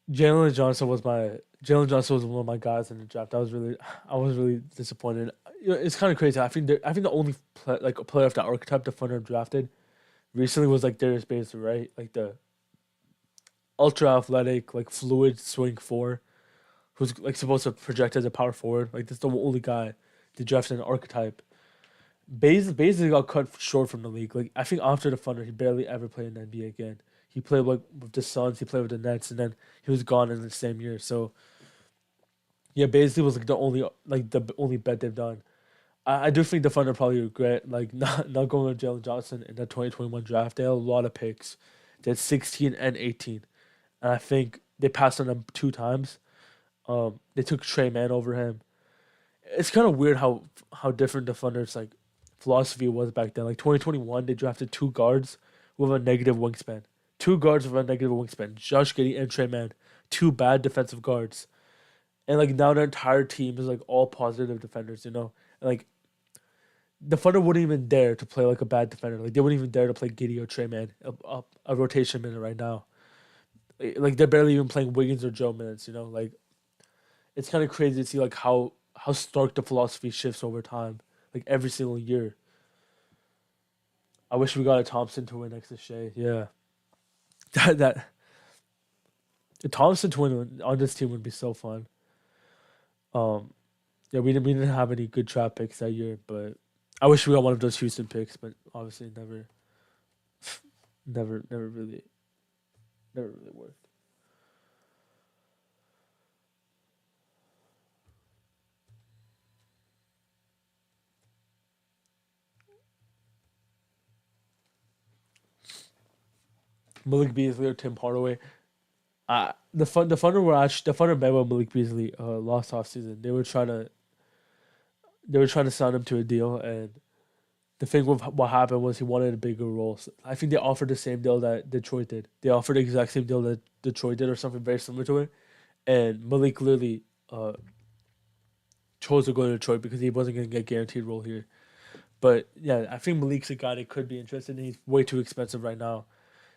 Jalen Johnson was one of my guys in the draft. I was really disappointed. It's kind of crazy. I think the only like a player of the archetype the Thunder drafted recently was like Darius Bazley, right? Like the ultra athletic, like fluid swing four, who's like supposed to project as a power forward. Like that's the only guy they drafted an archetype. Bazley got cut short from the league. Like I think after the Thunder, he barely ever played in the NBA again. He played like with the Suns, he played with the Nets, and then he was gone in the same year. So yeah, Bazley was like the only bet they've done. I do think the Thunder probably regret like not going with Jalen Johnson in the 2021 draft. They had a lot of picks. They had 16 and 18, and I think they passed on him two times. They took Trey Man over him. It's kind of weird how different the Thunder's like philosophy was back then. Like 2021, they drafted two guards with a negative wingspan. Two guards with a negative wingspan. Josh Giddey and Trey Man. Two bad defensive guards. And like now their entire team is like all positive defenders, you know? And like the Thunder wouldn't even dare to play like a bad defender. Like they wouldn't even dare to play Giddey or Trey Man a rotation minute right now. Like they're barely even playing Wiggins or Joe minutes, you know? Like it's kind of crazy to see like how stark the philosophy shifts over time, like every single year. I wish we got a Thompson to win next to Shea. Yeah, that the Thompson twin on this team would be so fun. Um, yeah, we didn't have any good draft picks that year, but I wish we got one of those Houston picks, but obviously never really worked. Malik Beasley or Tim Hardaway. The Thunder were actually the Thunder met with Malik Beasley last off season. They were trying to sign him to a deal, and the thing with what happened was he wanted a bigger role. So I think they offered the same deal that Detroit did. They offered the exact same deal that Detroit did, or something very similar to it. And Malik clearly chose to go to Detroit because he wasn't going to get guaranteed role here. But yeah, I think Malik's a guy that could be interested, and he's way too expensive right now.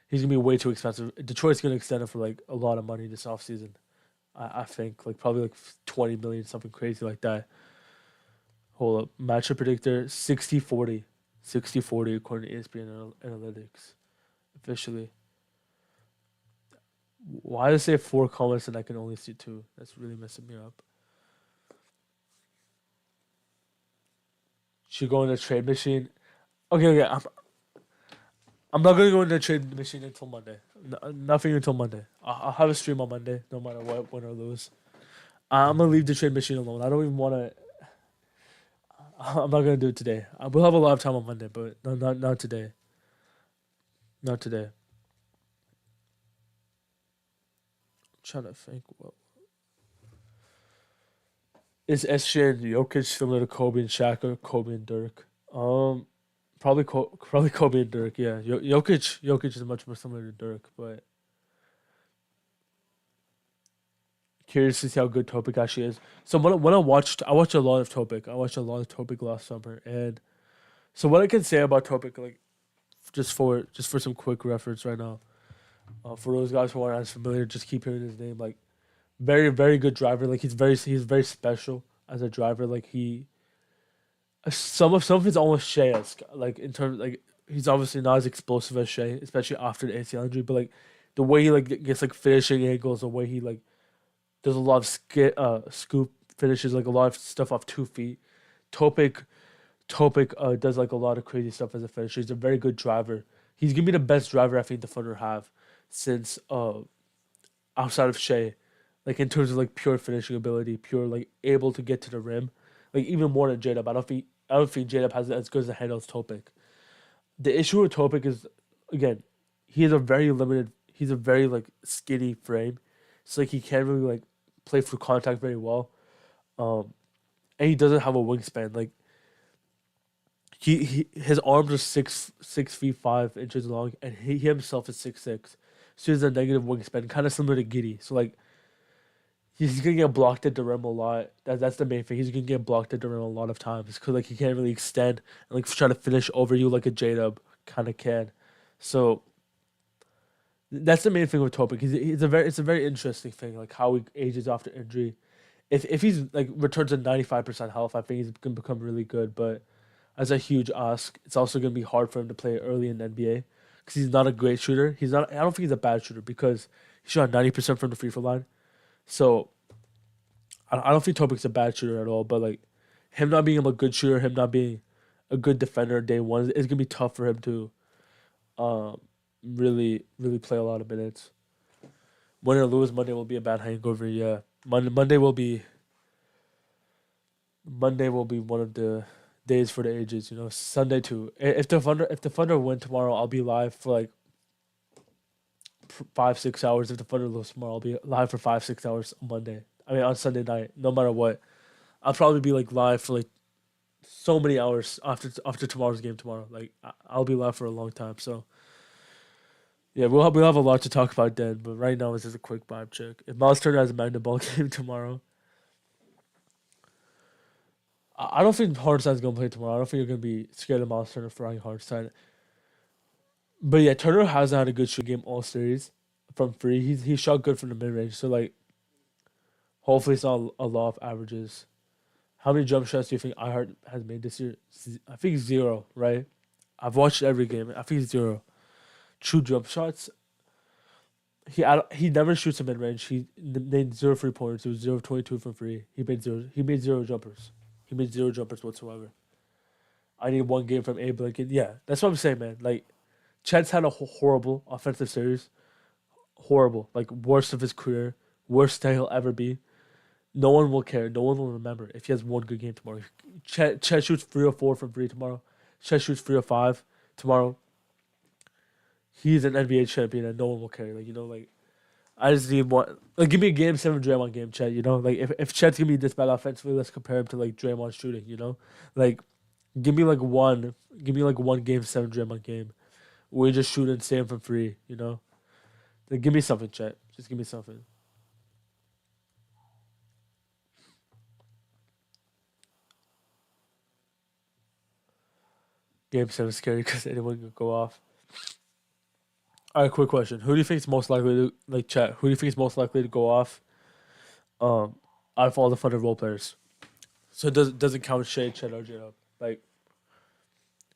He's gonna be way too expensive. Detroit's gonna extend him for like a lot of money this offseason. I think like probably like 20 million, something crazy like that. Hold up. Matchup predictor 60-40. 60-40 according to ESPN Analytics. Officially. Why does it say four comments and I can only see two? That's really messing me up. Should go in the trade machine. Okay. I'm not gonna go in the trade machine until Monday. Nothing until Monday. I'll have a stream on Monday, no matter what, win or lose. I'm gonna leave the trade machine alone. I don't even want to. I'm not gonna do it today. We'll have a lot of time on Monday, but not today. Not today. I'm trying to think. What is SJ and Jokic similar to Kobe and Shaq or Kobe and Dirk? Probably Kobe and Dirk. Yeah, Jokic is much more similar to Dirk, but curious to see how good Topic actually is. So when I watched a lot of Topic. I watched a lot of Topic last summer, and so what I can say about Topic, like just for some quick reference right now, for those guys who aren't as familiar, just keep hearing his name. Like very good driver. Like he's very special as a driver. Like some of his almost Shea esque. Like in terms like he's obviously not as explosive as Shea, especially after the ACL injury. But like the way he like gets like finishing angles, the way he like does a lot of scoop finishes, like a lot of stuff off 2 feet. Topic Topic does like a lot of crazy stuff as a finisher. He's a very good driver. He's gonna be the best driver I think the Thunder have since outside of Shea, like in terms of like pure finishing ability, pure like able to get to the rim, like even more than J-Dub. I don't think J-Dub has as good as a handle as Topic. The issue with Topic is again, he has a very limited. He's a very like skinny frame, so like he can't really like play for contact very well. Um, and he doesn't have a wingspan. Like he his arms are 6 feet 5 inches long, and he himself is 6'6". So he has a negative wingspan, kind of similar to Giddy. So like he's gonna get blocked at the rim a lot. That's the main thing. He's gonna get blocked at the rim a lot of times because like he can't really extend and like try to finish over you like a J Dub kind of can. So that's the main thing with Topic. It's a very interesting thing like how he ages after injury. If he's like returns to 95% health, I think he's gonna become really good. But as a huge ask, it's also gonna be hard for him to play early in the NBA because he's not a great shooter. He's not. I don't think he's a bad shooter because he shot 90% from the free throw line. So I don't think Topic's a bad shooter at all, but like him not being a good shooter, him not being a good defender day one, it's gonna be tough for him to um really play a lot of minutes. Win or lose, Monday will be a bad hangover. Yeah, Monday will be one of days for the ages. You know, Sunday too. If the Thunder win tomorrow, I'll be live for like 5 6 hours. If the Thunder lose tomorrow, I'll be live for 5 6 hours on Monday. I mean on Sunday night. No matter what, I'll probably be like live for like so many hours after tomorrow's game tomorrow. Like I'll be live for a long time. So yeah, we'll have a lot to talk about then. But right now it's just a quick vibe check. If Miles Turner has a Magna Ball game tomorrow, I don't think Hartenstein's gonna play tomorrow. I don't think you're gonna be scared of Miles Turner frying Hartenstein. But yeah, Turner hasn't had a good shoot game all series from free. He shot good from the mid range. So like hopefully it's not a lot of averages. How many jump shots do you think iHeart has made this year? I think zero, right? I've watched every game. I think zero. True jump shots. He never shoots a mid range. He made zero 3 pointers. It was 0 of 22 from free. He made zero jumpers. He made zero jumpers whatsoever. I need one game from Abe Lincoln. Yeah, that's what I'm saying, man. Like, Chet's had a horrible offensive series. Horrible. Like, worst of his career. Worst that he'll ever be. No one will care. No one will remember if he has one good game tomorrow. Chet shoots 3 or 4 from free tomorrow. Chet shoots 3 or 5 tomorrow. He's an NBA champion and no one will care. Like, you know, like, I just need one. Like, give me a game 7 Draymond game, Chet, you know? Like, if Chet's gonna be this bad offensively, let's compare him to, like, Draymond shooting, you know? Like, give me, like, one game 7 Draymond game where you just shoot and save from free, you know? Like, give me something, Chet. Just give me something. Game 7 is scary because anyone could go off. All right, quick question. Who do you think is most likely to, like, Chet, who do you think is most likely to go off um, out of all the Thunder role players? So it doesn't count Shea, Chet, or J-Dub. Like,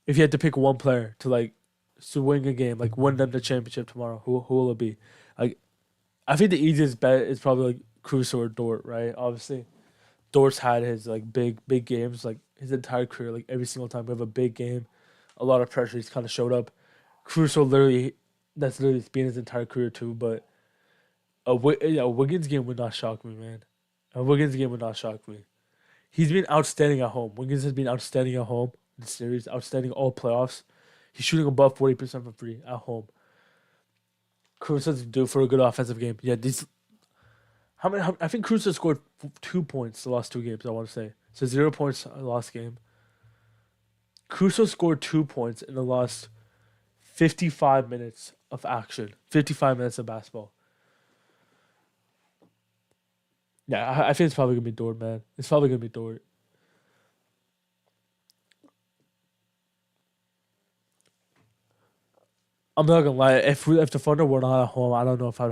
if you had to pick one player to, like, to win a game, like, win them the championship tomorrow, who will it be? Like, I think the easiest bet is probably, like, Cruz or Dort, right? Obviously. Dort's had his, like, big games, like, his entire career. Like, every single time we have a big game, a lot of pressure, he's kind of showed up. Caruso literally, that's literally been his entire career too. But a Wiggins game would not shock me, man. A Wiggins game would not shock me. He's been outstanding at home. Wiggins has been outstanding at home in the series, outstanding all playoffs. He's shooting above 40% from free at home. Caruso's due for a good offensive game. Yeah, these. I think Caruso scored 2 points the last 2 games. I want to say so 0 points the last game. Caruso scored 2 points in the last 55 minutes of action. 55 minutes of basketball. Yeah, I think it's probably gonna be Dort, man. It's probably gonna be Dort. I'm not gonna lie. If the Thunder were not at home, I don't know if I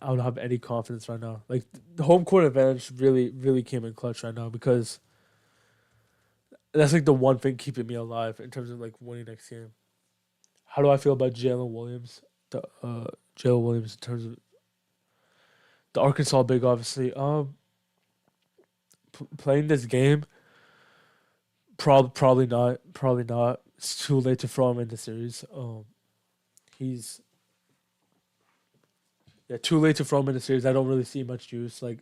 would have any confidence right now. Like the home court advantage really came in clutch right now because that's like the one thing keeping me alive in terms of like winning next game. How do I feel about Jalen Williams? The Jalen Williams in terms of the Arkansas big, obviously. Playing this game, probably not. Probably not. It's too late to throw him in the series. He's Yeah, too late to throw him in the series. I don't really see much use. Like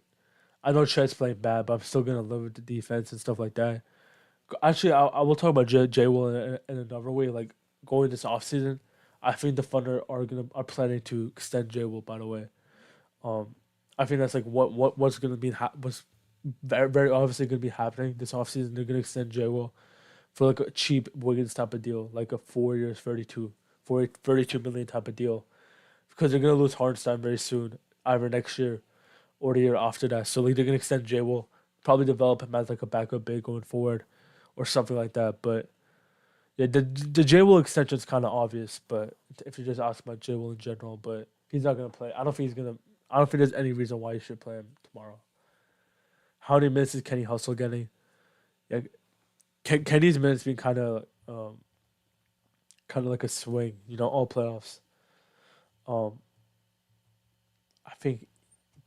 I know Chet's playing bad, but I'm still gonna live with the defense and stuff like that. Actually, I will talk about J Will in another way. Like going this offseason, I think the Thunder are planning to extend J Will. By the way, um, I think that's like what's gonna be what's very obviously gonna be happening this offseason. They're gonna extend J Will for like a cheap Wiggins type of deal, like a 4 years, 32 million type of deal, because they're gonna lose Hardenstein very soon, either next year or the year after that. So like they're gonna extend J Will, probably develop him as like a backup big going forward, or something like that. But yeah, the J Will extension is kind of obvious. But if you just ask about J Will in general, but he's not gonna play. I don't think he's gonna. I don't think there's any reason why you should play him tomorrow. How many minutes is Kenny Hustle getting? Yeah, Kenny's minutes been kind of like a swing. You know, all playoffs. Um, I think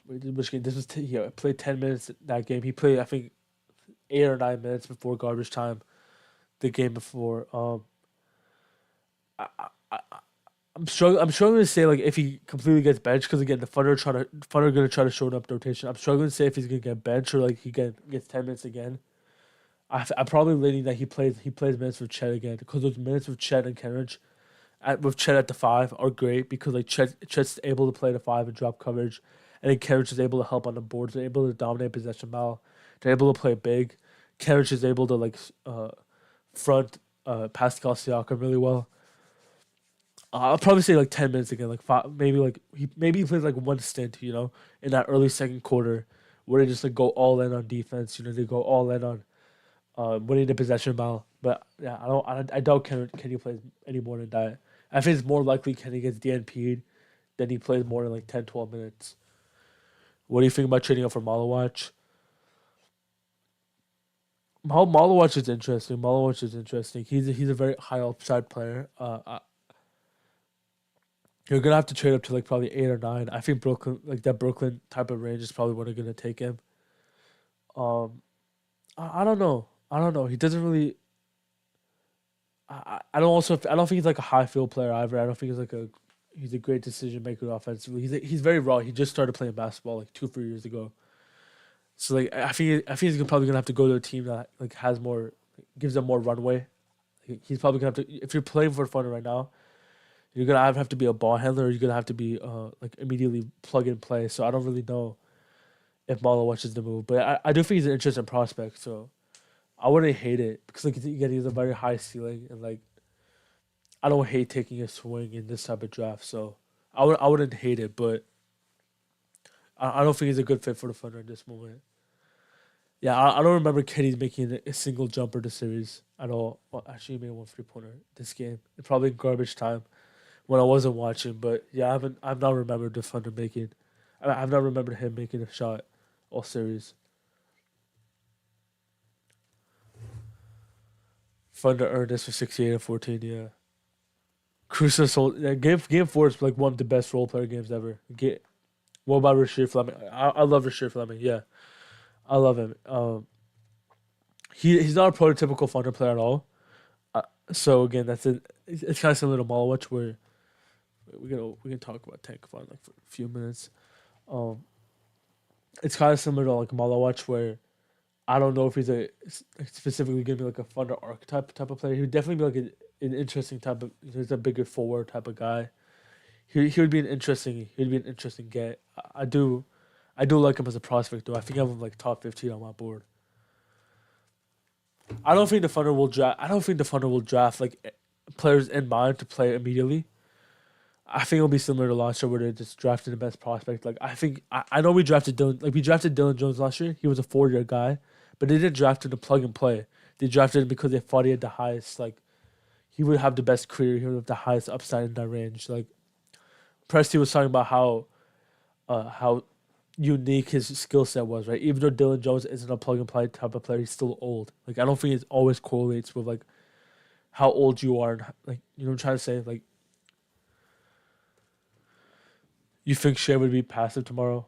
which game this was. He played 10 minutes that game. He played I think 8 or 9 minutes before garbage time the game before. I, I, I'm struggling. I'm struggling to say like if he completely gets benched because again the Thunder are gonna try to shorten up the rotation. I'm struggling to say if he's gonna get benched or like gets 10 minutes again. I'm probably leaning that he plays minutes with Chet again because those minutes with Chet and Kenrich with Chet at the five are great because like Chet's able to play the five and drop coverage, and then Kenrich is able to help on the boards. They're able to dominate possession battle. They're able to play big. Kenrich is able to like front Pascal Siakam really well. I'll probably say like 10 minutes again, like five, maybe he plays like one stint, in that early second quarter, where they just like go all in on defense. They go all in on winning the possession battle. But yeah, I doubt Kenny plays any more than that. I think it's more likely Kenny gets DNP'd than he plays more than like 10, 12 minutes. What do you think about trading up for Malowatch? Malowatch is interesting. Malowatch is interesting. He's a very high upside player. You're gonna have to trade up to like probably 8 or 9. I think Brooklyn, like that Brooklyn type of range, is probably what they're gonna take him. Um, I don't know. I don't know. He doesn't really. I don't think he's like a high field player either. I don't think he's a great decision maker offensively. He's very raw. He just started playing basketball like 2 3 years ago. So like I think he's probably gonna have to go to a team that like has more, gives him more runway. He's probably gonna have to, if you're playing for fun right now, you're gonna have to be a ball handler, or you're gonna have to be like immediately plug and play. So I don't really know if Marlon watches the move, but I do think he's an interesting prospect. So I wouldn't hate it because like again, he has a very high ceiling, and like I don't hate taking a swing in this type of draft. So I wouldn't hate it, but I don't think he's a good fit for the Thunder at this moment. Yeah, I don't remember Kenny's making a single jumper this series at all. Well, actually, he made one 3 pointer this game. It's probably garbage time when I wasn't watching, but yeah, I've not remembered the Thunder making. I've not remembered him making a shot all series. Thunder earned this for 68-14. Yeah, Crusoe sold. Yeah, game four is like one of the best role player games ever. What about Rasheed Fleming? I love Rasheed Fleming. Yeah, I love him. He's not a prototypical Thunder player at all. So again, it's kind of similar to Malowich, where we can talk about Tank Fun like for a few minutes. Um, it's kind of similar to like Malowich, where I don't know if he's like specifically gonna be like a Thunder archetype type of player. He would definitely be like an interesting type of. He's a bigger forward type of guy. He would be an interesting. He'd be an interesting get. I do like him as a prospect though. I think I have him like top 15 on my board. I don't think the Thunder will draft. I don't think the Thunder will draft like players in mind to play immediately. I think it'll be similar to last year where they just drafted the best prospect. Like I know we drafted Dylan Jones last year. He was a 4 year guy, but they didn't draft him to plug and play. They drafted him because they thought he had the highest, like he would have the best career. He would have the highest upside in that range. Like Presti was talking about how unique his skill set was, right? Even though Dylan Jones isn't a plug and play type of player, he's still old. Like I don't think it always correlates with like how old you are, and like what I'm trying to say. Like you think Shea would be passive tomorrow?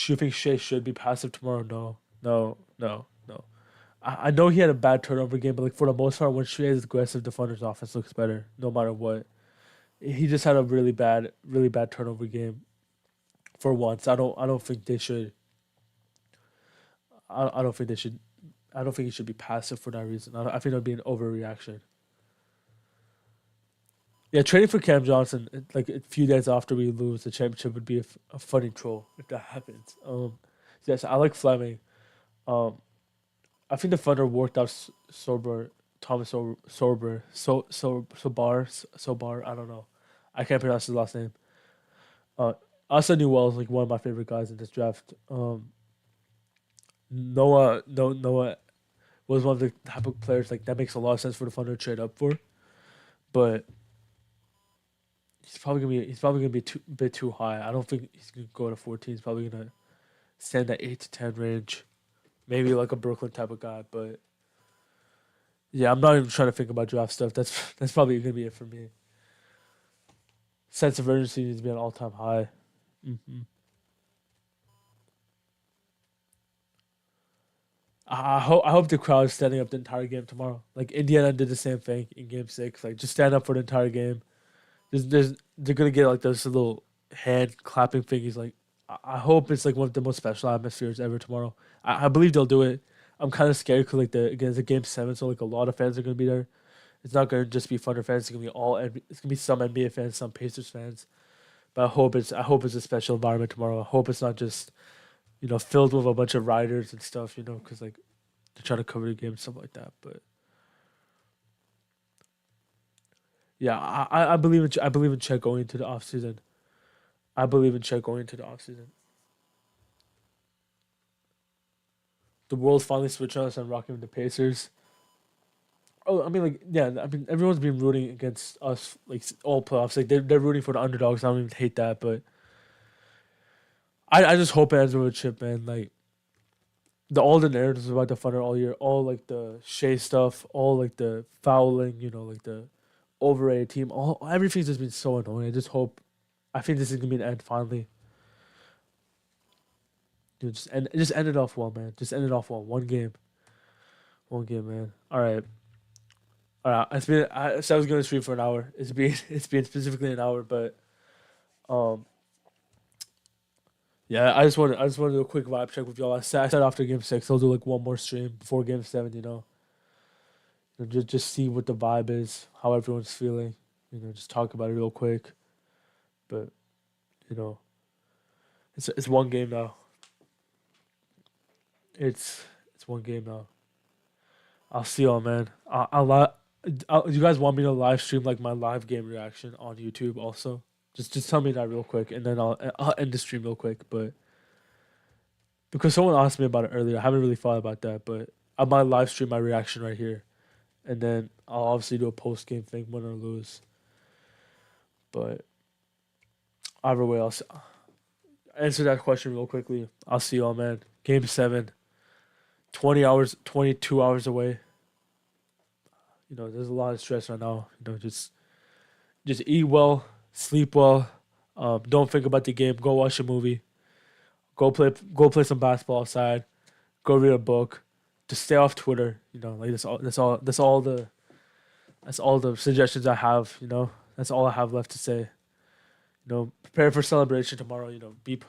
You think Shea should be passive tomorrow? No, no, no, no. I know he had a bad turnover game, but like for the most part, when Shea is aggressive, the Thunder's offense looks better, no matter what. He just had a really bad turnover game for once. I don't think they should. I don't think they should. I don't think he should be passive for that reason. I think that'd be an overreaction. Yeah, trading for Cam Johnson like a few days after we lose the championship would be a funny troll if that happens. Yes, I like Fleming. Um, I think the Thunder worked out Sorber, Thomas Sorber, Sobar. I don't know. I can't pronounce his last name. Uh, Asa Newell is like one of my favorite guys in this draft. Noah was one of the type of players like that makes a lot of sense for the Thunder to trade up for, but he's probably gonna be a bit too high. I don't think he's gonna go to 14. He's probably gonna stand at 8 to 10 range, maybe like a Brooklyn type of guy. But yeah, I'm not even trying to think about draft stuff. That's probably gonna be it for me. Sense of urgency needs to be an all time high. hmm I hope the crowd is standing up the entire game tomorrow. Like Indiana did the same thing in Game 6. Like just stand up for the entire game. They're gonna get like those little hand clapping thingies. Like I hope it's like one of the most special atmospheres ever tomorrow. I believe they'll do it. I'm kind of scared because like the against the game 7, so like a lot of fans are gonna be there. It's not gonna just be Thunder fans. It's gonna be It's gonna be some NBA fans, some Pacers fans. But I hope it's a special environment tomorrow. I hope it's not just filled with a bunch of riders and stuff. Because like they're trying to cover the game and stuff like that. But yeah, I believe in Chet going into the off season. I believe in Chet going into the off season. The world finally switched on us and rocking with the Pacers. Oh, I mean, like, yeah, I mean, everyone's been rooting against us, like, all playoffs. Like, they're rooting for the underdogs. I don't even hate that, but I just hope it ends with a chip, man. Like, all the narratives about the Thunder all year, all, like, the Shea stuff, all, like, the fouling, like, the overrated team, everything's just been so annoying. I think this is going to be the end finally. Dude, just end it off well, man. Just end it off well. One game. One game, man. All right. All right, I said I was gonna stream for an hour. It's been specifically an hour, but um yeah, I just wanted to do a quick vibe check with y'all. I said after game 6 I'll do like one more stream before game 7. Just see what the vibe is, how everyone's feeling. Just talk about it real quick. But you know, it's one game now. It's one game now. I'll see y'all, man. You guys want me to live stream like my live game reaction on YouTube also? Just tell me that real quick, and then I'll end the stream real quick. But because someone asked me about it earlier, I haven't really thought about that. But I might live stream my reaction right here, and then I'll obviously do a post game thing, win or lose. But either way, answer that question real quickly. I'll see y'all, man. Game 7, 20 hours, 22 hours away. There's a lot of stress right now. Just eat well, sleep well. Don't think about the game. Go watch a movie. Go play some basketball outside. Go read a book. Just stay off Twitter. Like that's all the suggestions I have. That's all I have left to say. Prepare for celebration tomorrow.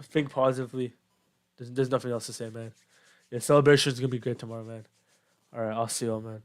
Think positively. There's nothing else to say, man. Yeah, celebration is gonna be great tomorrow, man. All right, I'll see y'all, man.